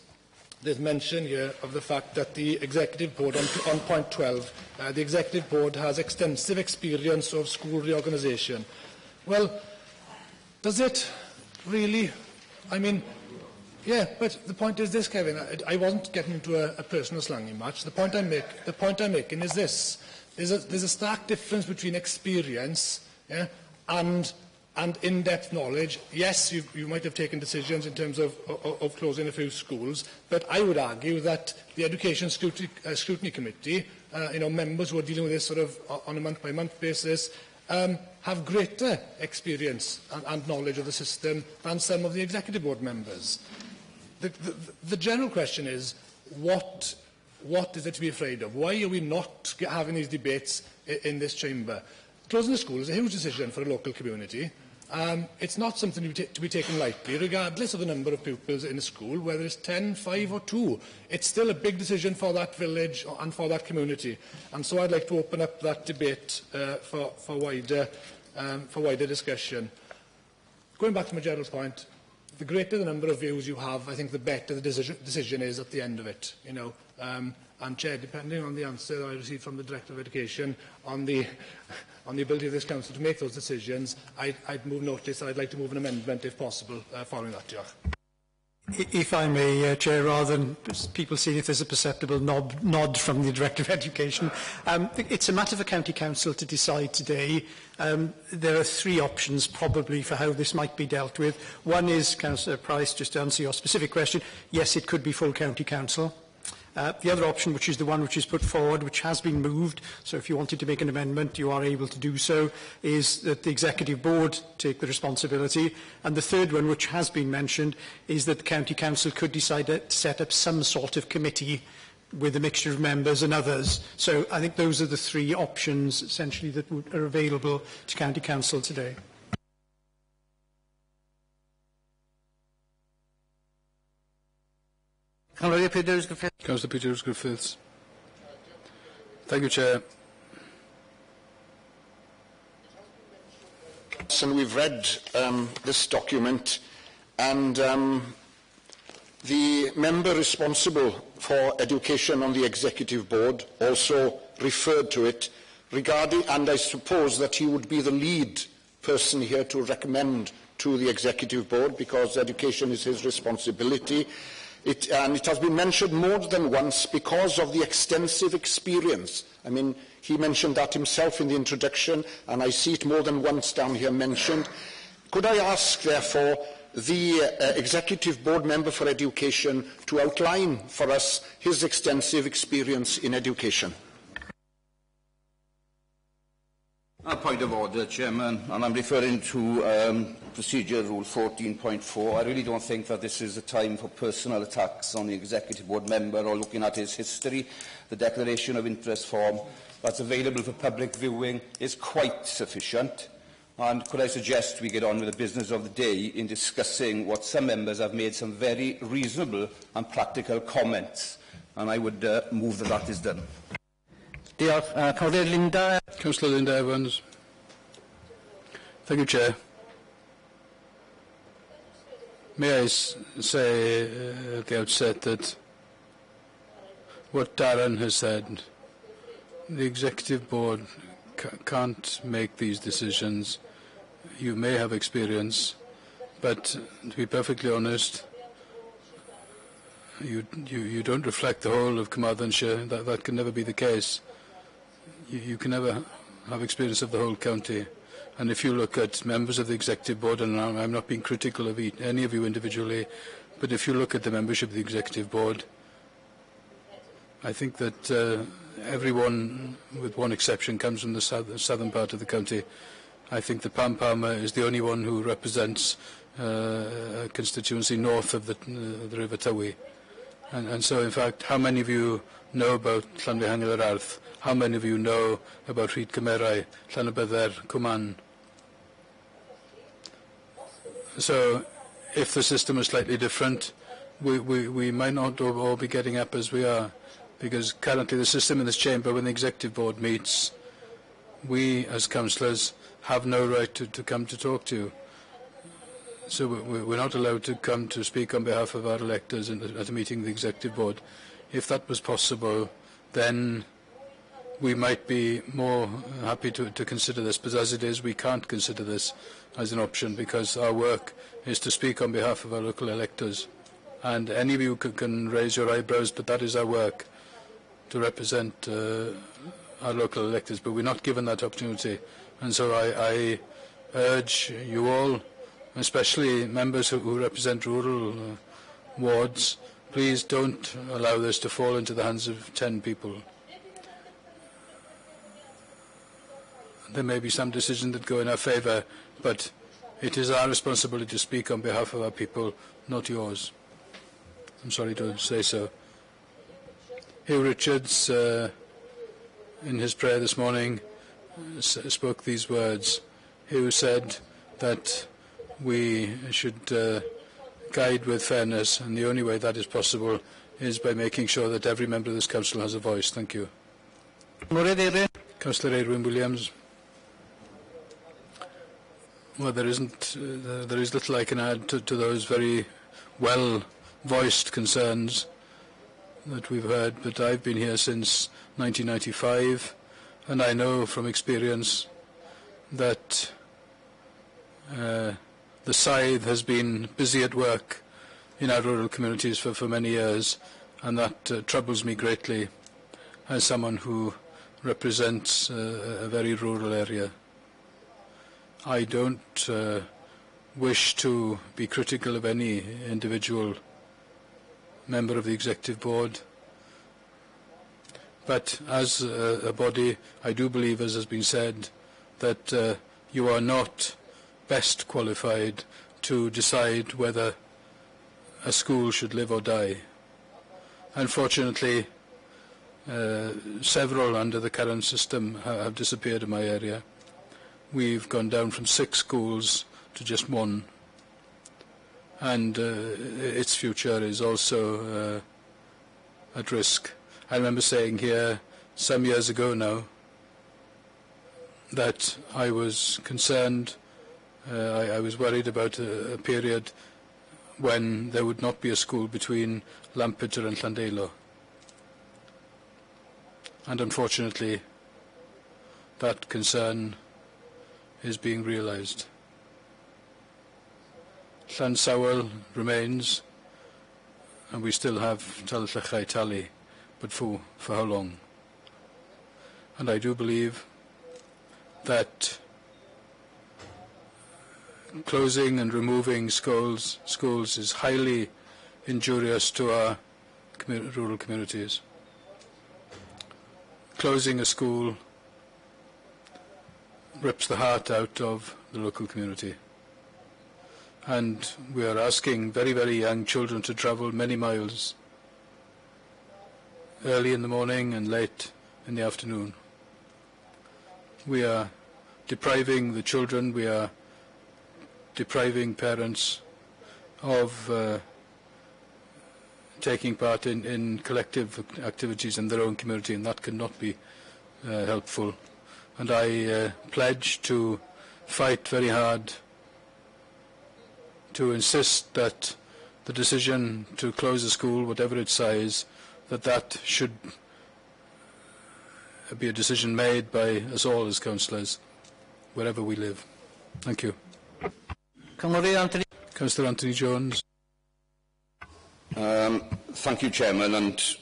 mention here of the fact that the Executive Board, on point 12, the Executive Board has extensive experience of school reorganisation. Well, does it really? I mean, yeah, but the point is this, Kevin. I wasn't getting into a personal slanging match. The point I'm making is this: there's a stark difference between experience, yeah, and in-depth knowledge. Yes, you might have taken decisions in terms of closing a few schools, but I would argue that the Education Scrutiny Committee, members who are dealing with this sort of on a month-by-month basis, have greater experience and knowledge of the system than some of the Executive Board members. The general question is, what is there to be afraid of? Why are we not having these debates in this chamber? Closing the school is a huge decision for a local community. It's not something to be taken lightly, regardless of the number of pupils in a school, whether it's 10, 5 or 2. It's still a big decision for that village and for that community. And so I'd like to open up that debate for wider discussion. Going back to my general point, the greater the number of views you have, I think the better the decision is at the end of it. And Chair, depending on the answer that I received from the Director of Education on the ability of this Council to make those decisions, I'd move notice that I'd like to move an amendment, if possible, following that. If I may, Chair, rather than people seeing if there's a perceptible nod from the Director of Education, it's a matter for County Council to decide today. There are 3 options probably for how this might be dealt with. One is, Councillor Price, just to answer your specific question, yes, it could be full County Council. The other option, which is the one which is put forward, which has been moved, so if you wanted to make an amendment, you are able to do so, is that the Executive Board take the responsibility. And the third one, which has been mentioned, is that the County Council could decide to set up some sort of committee with a mixture of members and others. So I think those are the 3 options, essentially, that are available to County Council today. Councillor Peters-Griffiths. Thank you, Chair. And we've read this document, and the member responsible for education on the Executive Board also referred to it regarding, and I suppose that he would be the lead person here to recommend to the Executive Board, because education is his responsibility. And it has been mentioned more than once because of the extensive experience. I mean, he mentioned that himself in the introduction, and I see it more than once down here mentioned. Could I ask, therefore, the Executive Board Member for Education to outline for us his extensive experience in education? A point of order, Chairman, and I'm referring to Procedure Rule 14.4. I really don't think that this is a time for personal attacks on the Executive Board member or looking at his history. The Declaration of Interest form that's available for public viewing is quite sufficient. And could I suggest we get on with the business of the day in discussing what some members have made some very reasonable and practical comments. And I would move that that is done. Councillor Linda Evans. Thank you, Chair. May I say at the outset that what Darren has said, the Executive Board can't make these decisions. You may have experience, but to be perfectly honest, you don't reflect the whole of Carmarthenshire. That can never be the case. You can never have experience of the whole county. And if you look at members of the Executive Board, and I'm not being critical of any of you individually, but if you look at the membership of the Executive Board, I think that everyone, with one exception, comes from the southern part of the county. I think that Pam Palmer is the only one who represents a constituency north of the River Tywi. And so, in fact, how many of you know about Llanfihangel yr Arth? How many of you know about Rhyd Cymerai, Llanybydder, Cwman? So, if the system is slightly different, we might not all be getting up as we are, because currently the system in this chamber, when the Executive Board meets, we as councillors have no right to come to talk to you. So we're not allowed to come to speak on behalf of our electors at a meeting of the Executive Board. If that was possible, then we might be more happy to consider this. But as it is, we can't consider this as an option, because our work is to speak on behalf of our local electors. And any of you can raise your eyebrows, but that is our work, to represent our local electors. But we're not given that opportunity. And so I urge you all, especially members who represent rural wards, please don't allow this to fall into the hands of 10 people. There may be some decisions that go in our favour, but it is our responsibility to speak on behalf of our people, not yours. I'm sorry to say so. Hugh Richards, in his prayer this morning, spoke these words. Hugh said that we should guide with fairness, and the only way that is possible is by making sure that every member of this council has a voice. Thank you. Councillor Edwin Williams. Well, there is little I can add to those very well-voiced concerns that we've heard, but I've been here since 1995, and I know from experience that the scythe has been busy at work in our rural communities for many years, and that troubles me greatly as someone who represents a very rural area. I don't wish to be critical of any individual member of the Executive Board, but as a body, I do believe, as has been said, that you are not best qualified to decide whether a school should live or die. Unfortunately, several under the current system have disappeared in my area. We've gone down from 6 schools to just 1, and its future is also at risk. I remember saying here some years ago now that I was concerned, I was worried about a period when there would not be a school between Lampeter and Llandelo. And unfortunately, that concern is being realised. Llansawel remains, and we still have Tallyllachau Tally, but for how long? And I do believe that closing and removing schools is highly injurious to our rural communities. Closing a school rips the heart out of the local community. And we are asking very, very young children to travel many miles, early in the morning and late in the afternoon. We are depriving the children, we are depriving parents of taking part in collective activities in their own community, and that cannot be helpful. And I pledge to fight very hard to insist that the decision to close a school, whatever its size, that should be a decision made by us all as councillors, wherever we live. Thank you. Councillor Anthony Jones. Thank you, Chairman, and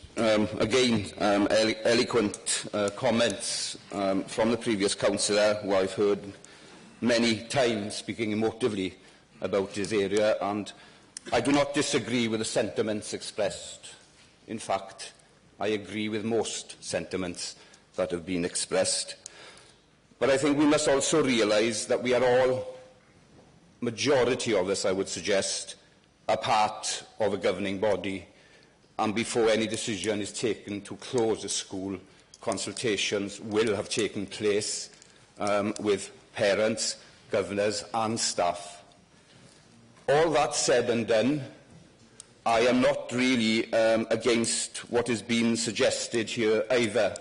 again, eloquent comments from the previous councillor, who I've heard many times speaking emotively about this area, and I do not disagree with the sentiments expressed. In fact, I agree with most sentiments that have been expressed. But I think we must also realise that we are all, majority of us I would suggest, a part of a governing body, and before any decision is taken to close a school, consultations will have taken place with parents, governors and staff. All that said and done, I am not really against what is being suggested here either.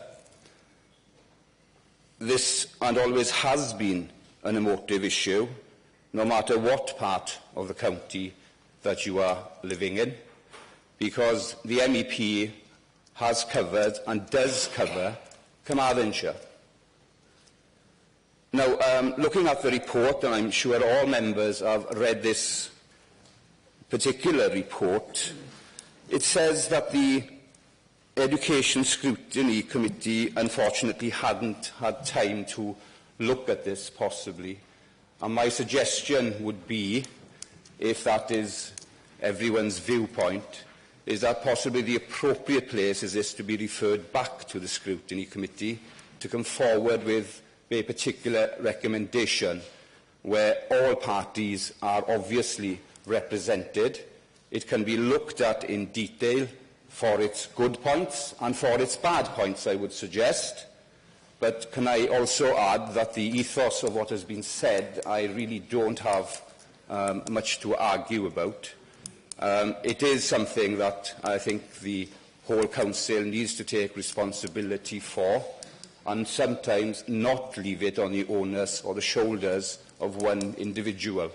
This, and always has been, an emotive issue, no matter what part of the county that you are living in, because the MEP has covered and does cover Carmarthenshire. Now, looking at the report, and I'm sure all members have read this particular report, it says that the Education Scrutiny Committee unfortunately hadn't had time to look at this, possibly. And my suggestion would be, if that is everyone's viewpoint, is that possibly the appropriate place is this to be referred back to the Scrutiny Committee to come forward with a particular recommendation where all parties are obviously represented. It can be looked at in detail for its good points and for its bad points, I would suggest. But can I also add that the ethos of what has been said, I really don't have much to argue about. It is something that I think the whole council needs to take responsibility for, and sometimes not leave it on the onus or the shoulders of one individual.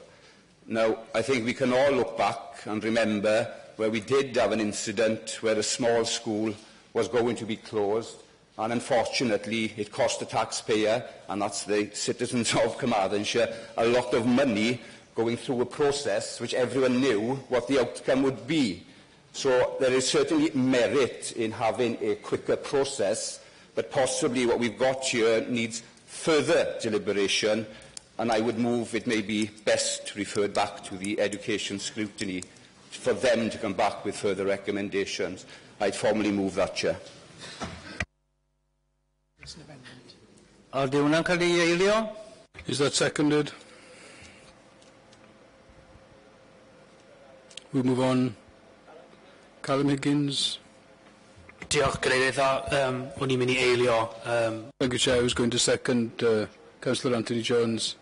Now, I think we can all look back and remember where we did have an incident where a small school was going to be closed, and unfortunately it cost the taxpayer, and that's the citizens of Carmarthenshire, a lot of money going through a process which everyone knew what the outcome would be. So there is certainly merit in having a quicker process, but possibly what we've got here needs further deliberation, and I would move it may be best referred back to the Education Scrutiny for them to come back with further recommendations. I'd formally move that, Chair. Is that seconded? We move on. Callum Higgins. Diolch, Cadeirydd. O'n i'n mynd I eilio. Thank you, Chair. I was going to second Councillor Anthony Jones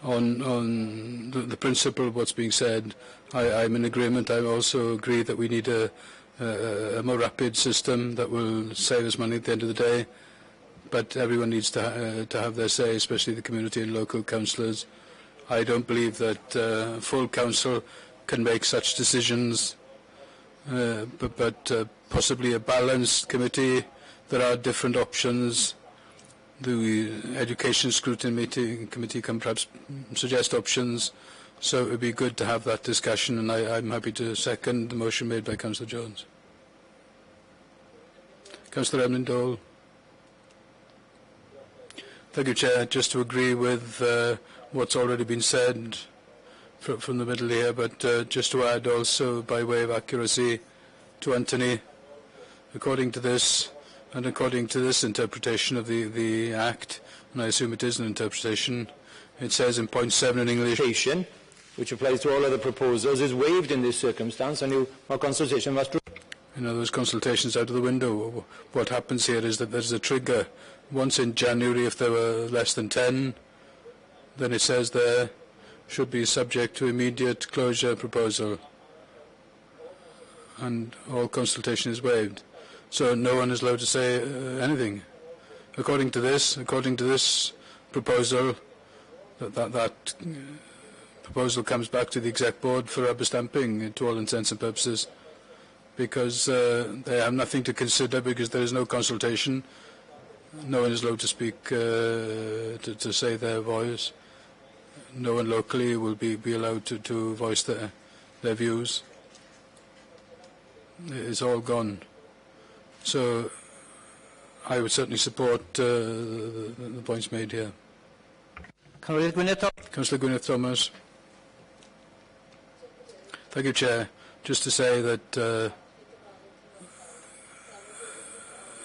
on the principle of what's being said. I'm in agreement. I also agree that we need a more rapid system that will save us money at the end of the day. But everyone needs to have their say, especially the community and local councillors. I don't believe that full council can make such decisions, but possibly a balanced committee. There are different options. The Education Scrutiny Committee can perhaps suggest options, so it would be good to have that discussion, and I'm happy to second the motion made by Councillor Jones. Councillor Emlyn-Dole. Thank you, Chair. Just to agree with what's already been said from the middle here, but just to add also, by way of accuracy, to Anthony, according to this, and according to this interpretation of the Act, and I assume it is an interpretation. It says in point 7 in English, which applies to all other proposals, is waived in this circumstance, and our consultation must... You know, those consultations out of the window. What happens here is that there's a trigger. Once in January, if there were less than 10, then it says there should be subject to immediate closure proposal. And all consultation is waived. So no one is allowed to say anything. According to this proposal, that proposal comes back to the exec board for rubber stamping to all intents and purposes, because they have nothing to consider, because there is no consultation. No one is allowed to speak, to say their voice. No one locally will be allowed to voice their views. It's all gone. So I would certainly support the points made here. Councillor Gwyneth Thomas. Thank you, Chair. Just to say that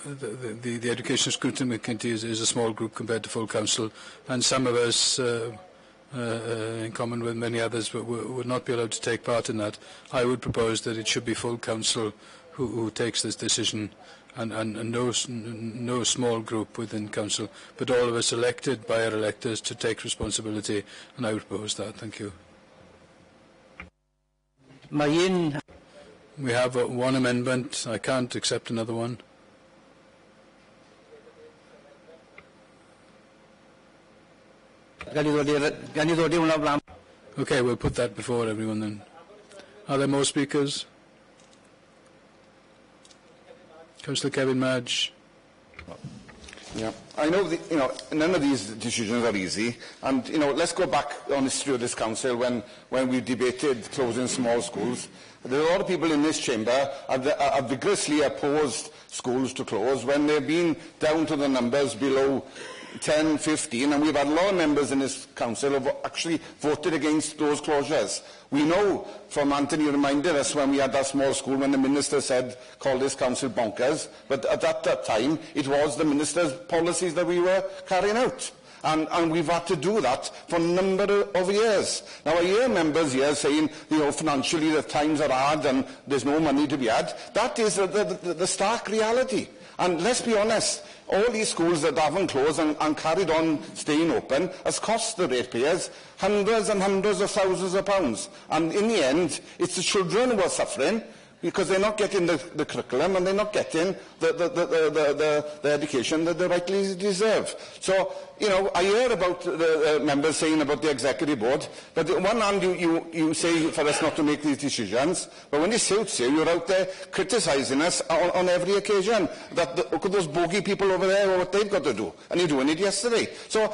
the Education Scrutiny Committee is a small group compared to full council, and some of us, in common with many others, would not be allowed to take part in that. I would propose that it should be full council who takes this decision, and no small group within council, but all of us elected by our electors to take responsibility, and I would propose that. Thank you. We have one amendment. I can't accept another one. Okay, we'll put that before everyone then. Are there more speakers? Councillor Kevin Madge. Yeah, I know none of these decisions are easy, and let's go back on history of this council when we debated closing small schools. There are a lot of people in this chamber have vigorously opposed schools to close when they've been down to the numbers below 10, 15, and we've had a lot of members in this council who have actually voted against those closures. We know from Anthony reminded us when we had that small school when the minister said, call this council bonkers, but at that time it was the minister's policies that we were carrying out. And we've had to do that for a number of years. Now I hear members here saying, financially the times are hard and there's no money to be had. That is the stark reality. And let's be honest, all these schools that haven't closed and carried on staying open has cost the ratepayers hundreds and hundreds of thousands of pounds. And in the end, it's the children who are suffering because they're not getting the curriculum and they're not getting the education that they rightly deserve. So, I hear about the members saying about the executive board, but on one hand you say for us not to make these decisions, but when it suits you, you're out there criticising us on every occasion. Look at those bogey people over there, what they've got to do, and you're doing it yesterday. So,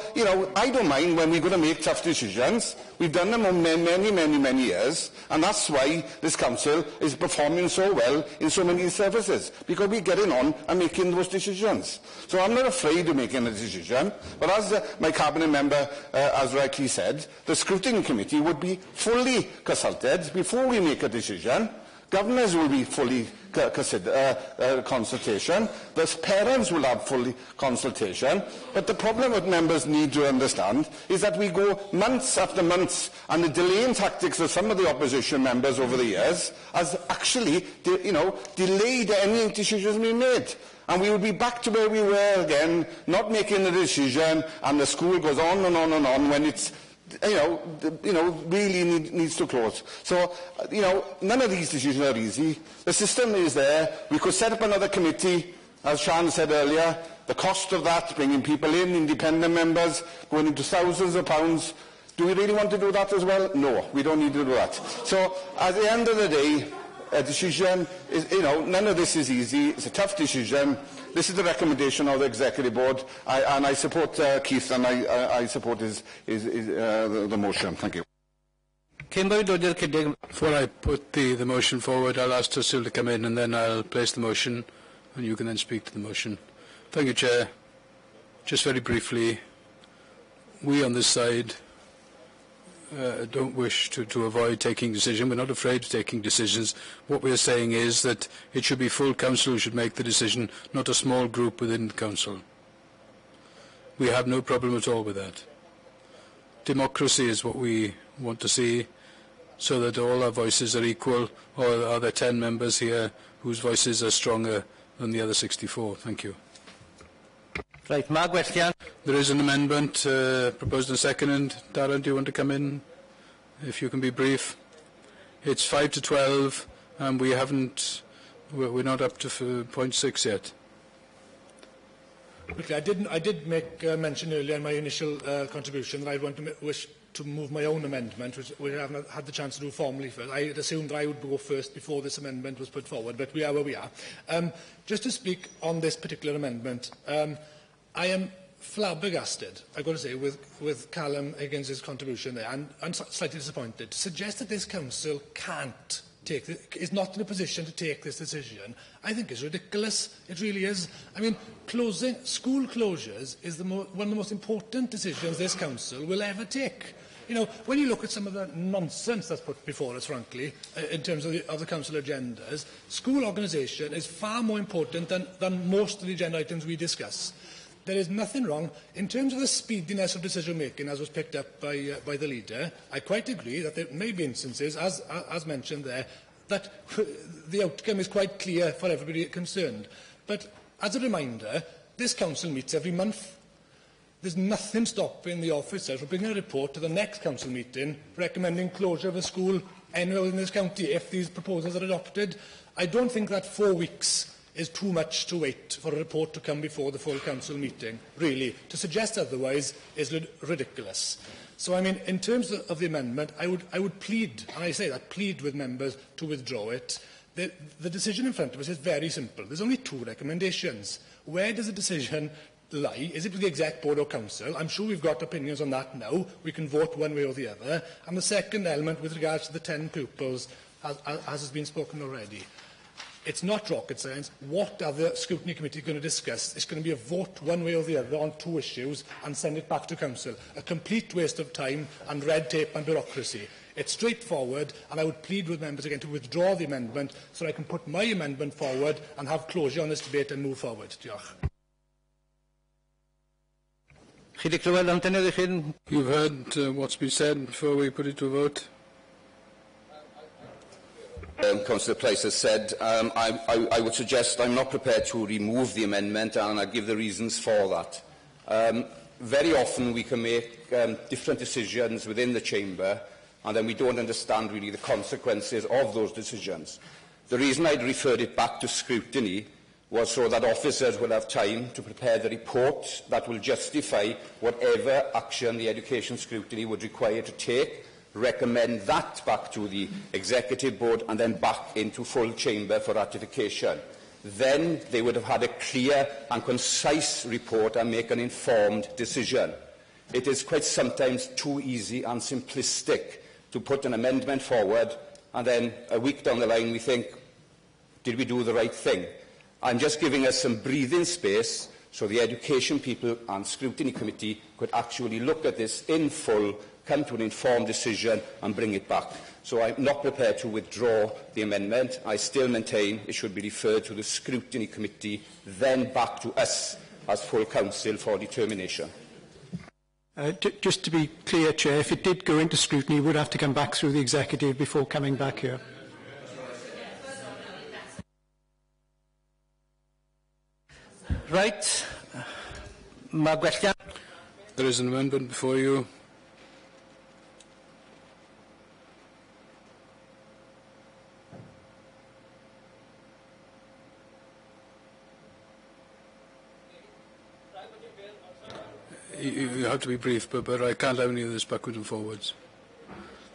I don't mind when we're going to make tough decisions. We've done them on many years, and that's why this council is performing so well in so many services, because we're getting on and making those decisions. So I'm not afraid of making a decision, but as my cabinet member has rightly said, the scrutiny committee would be fully consulted before we make a decision. Governors will be fully consultation. The parents will have fully consultation. But the problem that members need to understand is that we go months after months, and the delaying tactics of some of the opposition members over the years has actually, delayed any decisions we made. And we will be back to where we were again, not making a decision, and the school goes on and on and on when it's really needs to close. So, none of these decisions are easy. The system is there. We could set up another committee, as Sian said earlier. The cost of that, bringing people in, independent members, going into thousands of pounds. Do we really want to do that as well? No, we don't need to do that. So, at the end of the day, a decision is, none of this is easy. It's a tough decision. This is the recommendation of the Executive Board, and I support Keith, and I support the motion. Thank you. Before I put the motion forward, I'll ask Tusil to come in, and then I'll place the motion, and you can then speak to the motion. Thank you, Chair. Just very briefly, we on this side don't wish to avoid taking decisions. We're not afraid of taking decisions. What we are saying is that it should be full council who should make the decision, not a small group within the council. We have no problem at all with that. Democracy is what we want to see, so that all our voices are equal, or are there 10 members here whose voices are stronger than the other 64? Thank you. Right, Mark Wetlian. There is an amendment proposed and seconded. Darren, do you want to come in? If you can be brief. It's 5 to 12, and we're not up to point 6 yet. Okay, I did make mention earlier in my initial contribution that I wish to move my own amendment, which we haven't had the chance to do formally first. I had assumed that I would go first before this amendment was put forward, but we are where we are. Just to speak on this particular amendment, I am flabbergasted, I've got to say, with Callum Higgins' contribution there, and slightly disappointed. To suggest that this council is not in a position to take this decision, I think is ridiculous. It really is. I mean, school closures is one of the most important decisions this council will ever take. You know, when you look at some of the nonsense that's put before us, frankly, in terms of the council agendas, school organisation is far more important than most of the agenda items we discuss. There is nothing wrong. In terms of the speediness of decision-making, as was picked up by the leader, I quite agree that there may be instances, as mentioned there, that the outcome is quite clear for everybody concerned. But as a reminder, this council meets every month. There's nothing stopping the officers from bringing a report to the next council meeting recommending closure of a school anywhere in this county if these proposals are adopted. I don't think that 4 weeks is too much to wait for a report to come before the full council meeting, really. To suggest otherwise is ridiculous. So, I mean, in terms of the amendment, I would plead, and I say that, plead with members to withdraw it. The decision in front of us is very simple. There's only 2 recommendations. Where does the decision lie? Is it with the exec board or council? I'm sure we've got opinions on that now. We can vote one way or the other. And the second element with regards to the 10 pupils, as has been spoken already. It's not rocket science. What are the scrutiny committee going to discuss? It's going to be a vote one way or the other on 2 issues and send it back to council. A complete waste of time and red tape and bureaucracy. It's straightforward, and I would plead with members again to withdraw the amendment so I can put my amendment forward and have closure on this debate and move forward. Diolch. You've heard what's been said before we put it to a vote. Councillor Price has said, I would suggest I'm not prepared to remove the amendment, and I'll give the reasons for that. Very often we can make different decisions within the chamber, and then we don't understand really the consequences of those decisions. The reason I'd referred it back to scrutiny was so that officers will have time to prepare the report that will justify whatever action the education scrutiny would require to take, recommend that back to the executive board and then back into full chamber for ratification. Then they would have had a clear and concise report and make an informed decision. It is quite sometimes too easy and simplistic to put an amendment forward and then a week down the line we think, did we do the right thing? I'm just giving us some breathing space so the education people and scrutiny committee could actually look at this in full, come to an informed decision and bring it back. So I'm not prepared to withdraw the amendment. I still maintain it should be referred to the scrutiny committee, then back to us as full council for determination. Just to be clear, Chair, if it did go into scrutiny, it would have to come back through the executive before coming back here. Right. There is an amendment before you. You have to be brief, but I can't have any of this backwards and forwards.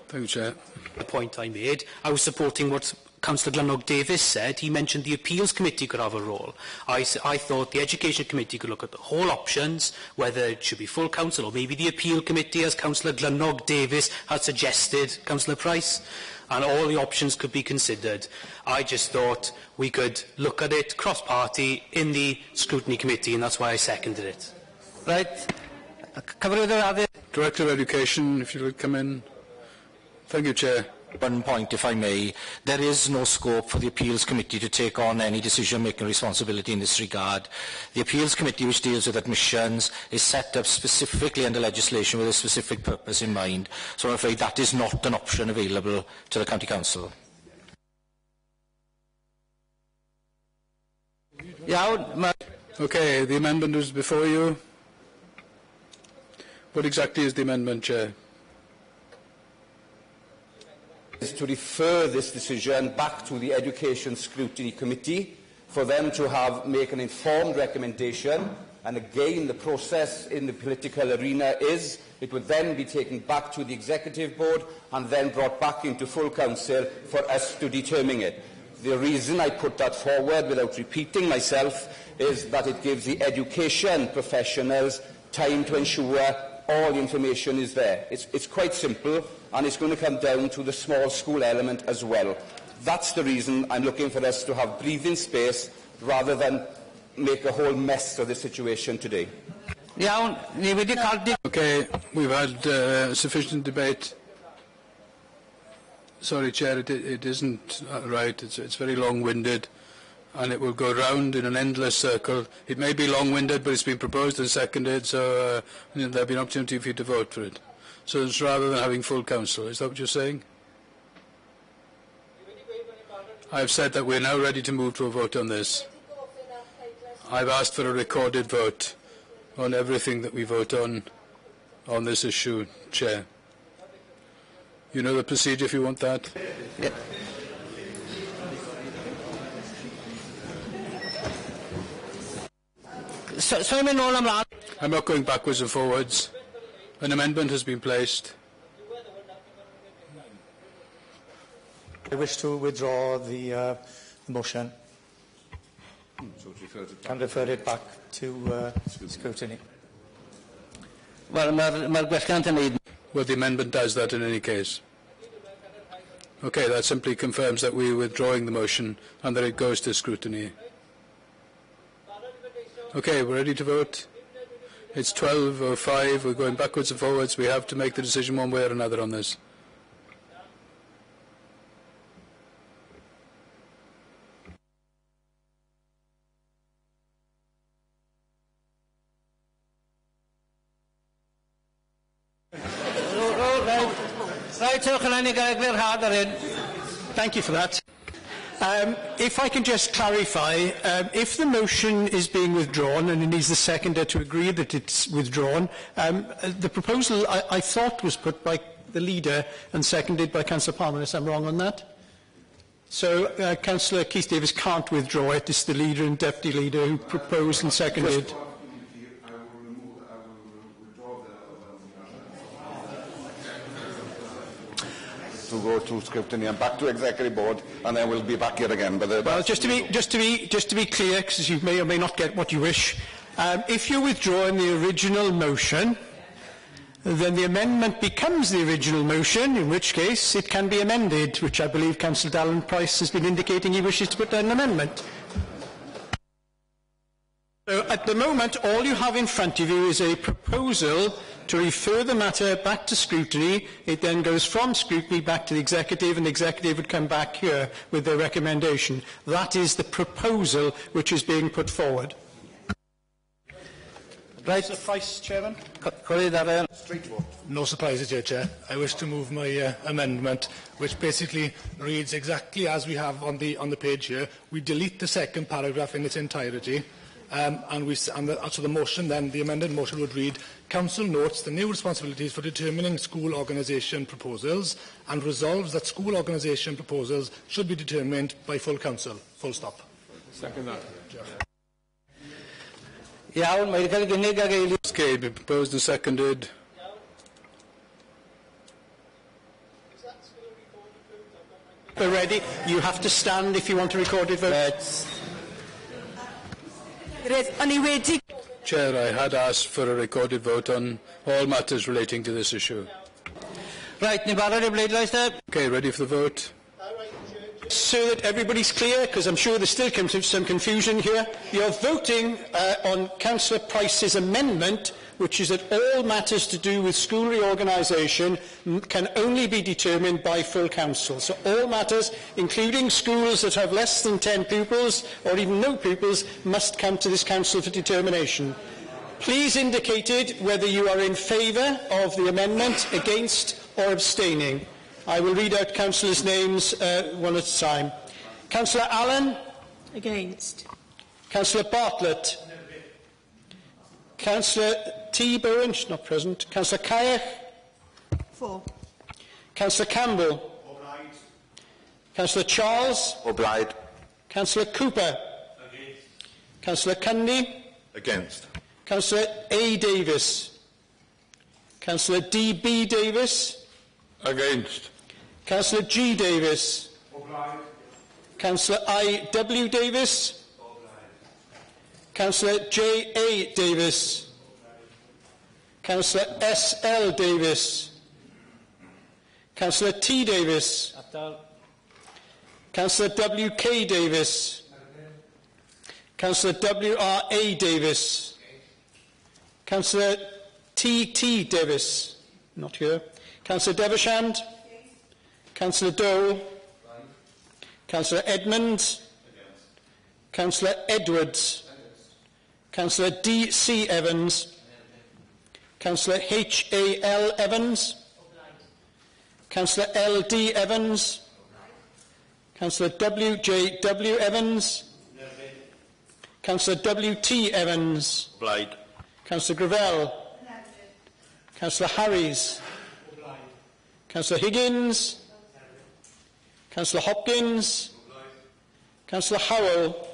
Thank you, Chair. The point I made, I was supporting what Councillor Glennog Davis said. He mentioned the Appeals Committee could have a role. I thought the Education Committee could look at the whole options, whether it should be full council or maybe the Appeal Committee, as Councillor Glennog Davis had suggested, Councillor Price, and all the options could be considered. I just thought we could look at it cross-party in the Scrutiny Committee, and that's why I seconded it. Right. Director of Education, if you would come in. Thank you, Chair. One point, if I may, there is no scope for the Appeals Committee to take on any decision-making responsibility in this regard. The Appeals Committee, which deals with admissions, is set up specifically under legislation with a specific purpose in mind. So I'm afraid that is not an option available to the County Council. Okay, the amendment is before you. What exactly is the amendment, Chair? Is to refer this decision back to the Education Scrutiny Committee for them to make an informed recommendation, and again the process in the political arena is it would then be taken back to the Executive Board and then brought back into full Council for us to determine it. The reason I put that forward without repeating myself is that it gives the education professionals time to ensure all the information is there. It's quite simple, and it's going to come down to the small school element as well. That's the reason I'm looking for us to have breathing space rather than make a whole mess of the situation today. Okay, we've had sufficient debate. Sorry, Chair, it isn't right. It's very long-winded, and it will go round in an endless circle. It may be long-winded, but it's been proposed and seconded, so there'll be an opportunity for you to vote for it. So it's rather than having full council. Is that what you're saying? I've said that we're now ready to move to a vote on this. I've asked for a recorded vote on everything that we vote on this issue, Chair. You know the procedure if you want that? Yeah. I'm not going backwards and forwards. An amendment has been placed. I wish to withdraw the motion and refer it back to scrutiny. Well, the amendment does that in any case. Okay, that simply confirms that we're withdrawing the motion and that it goes to scrutiny. Okay, we're ready to vote. It's 12:05. We're going backwards and forwards. We have to make the decision one way or another on this. Thank you for that. If I can just clarify, if the motion is being withdrawn and it needs the seconder to agree that it's withdrawn, the proposal I thought was put by the leader and seconded by Councillor Palmer, unless I'm wrong on that. So Councillor Keith Davis can't withdraw it. It's the leader and deputy leader who proposed and seconded. To go to scrutiny and back to executive board, and then we'll be back here again. But well, just to be clear, because you may or may not get what you wish, if you're withdrawing the original motion, then the amendment becomes the original motion, in which case it can be amended, which I believe Councillor Dallin Price has been indicating he wishes to put down an amendment. So at the moment, all you have in front of you is a proposal to refer the matter back to scrutiny. It then goes from scrutiny back to the executive, and the executive would come back here with their recommendation. That is the proposal which is being put forward. Right. Price, Chairman. No surprises here, Chair. I wish to move my amendment, which basically reads exactly as we have on the page here. We delete the second paragraph in its entirety. So the motion then, the amended motion would read, Council notes the new responsibilities for determining school organisation proposals and resolves that school organisation proposals should be determined by full Council. Full stop. Second that. Okay, been proposed and seconded. We're ready. You have to stand if you want to record it vote. Chair, I had asked for a recorded vote on all matters relating to this issue. Right, okay, ready for the vote? So that everybody's clear, because I'm sure there's still some confusion here. You're voting on Councillor Price's amendment, which is that all matters to do with school reorganisation can only be determined by full council. So all matters, including schools that have less than 10 pupils or even no pupils, must come to this council for determination. Please indicate whether you are in favour of the amendment, against or abstaining. I will read out councillors' names one at a time. Councillor Allen? Against. Councillor Bartlett? Councillor T. Bowen, she's not present. Councillor Kayach? For. Councillor Campbell? Obliged. Councillor Charles? Obliged. Councillor Cooper? Against. Councillor Cundy? Against. Councillor A. Davis? Councillor D. B. Davis? Against. Councillor G. Davis? Obliged. Councillor I. W. Davis? Councillor J. A. Davis? Councillor S. L. Davis? Councillor T. Davis? Councillor W. K. Davis? Councillor W. R. A. Davis? Councillor T. T. Davis? Not here. Councillor Devashand? Councillor Dole? Councillor Edmonds? Councillor Edwards? Councillor D. C. Evans? Councillor H. A. L. Evans? Councillor L. D. Evans? Councillor W. J. W. Evans? Councillor W. T. Evans? Obliged. Councillor Gravel? Councillor Harries? Councillor Higgins? Councillor Hopkins? Councillor Howell?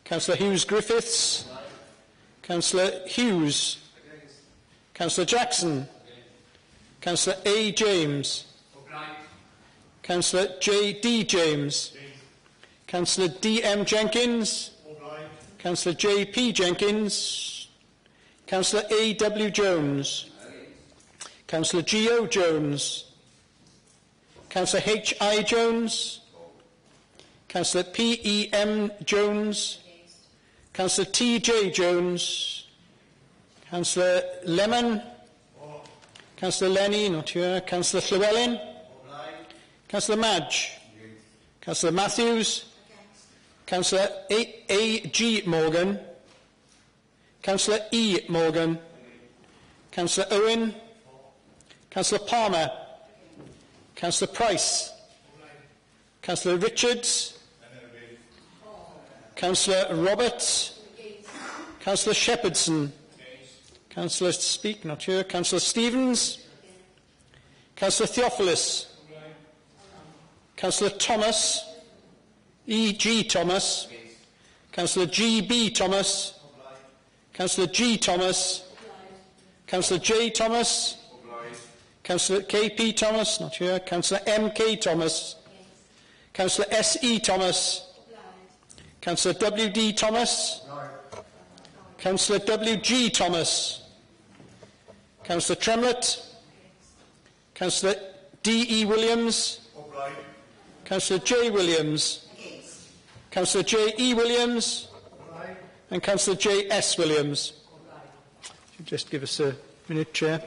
Councillor Hughes-Griffiths? Councillor Hughes? Councillor Jackson? Councillor A. James? Councillor J. D. James? Councillor D. M. Jenkins? Councillor J. P. Jenkins? Councillor A. W. Jones? Councillor G. O. Jones? Councillor H. I. Jones? Councillor P. E. M. Jones? Councillor T. J. Jones? Councillor Lemon? Councillor Lenny, not here. Councillor Llewellyn? Councillor Madge? Councillor Matthews? Councillor A. G. Morgan? Councillor E. Morgan? Councillor Owen? Councillor Palmer? Councillor Price? Councillor Richards? Councillor Roberts? Councillor Shepherdson? Councillor Speak, not here. Councillor Stevens? Councillor Theophilus? Councillor Thomas? E. G. Thomas? Councillor G. B. Thomas? Councillor G. Thomas? Councillor J. Thomas? Councillor K. P. Thomas, not here. Councillor M. K. Thomas? Councillor S. E. Thomas? Councillor W. D. Thomas? Councillor W. G. Thomas? Councillor Tremlett? Councillor D. E. Williams? Councillor J. Williams? Councillor J. E. Williams? And Councillor J. S. Williams. Just give us a minute, Chair.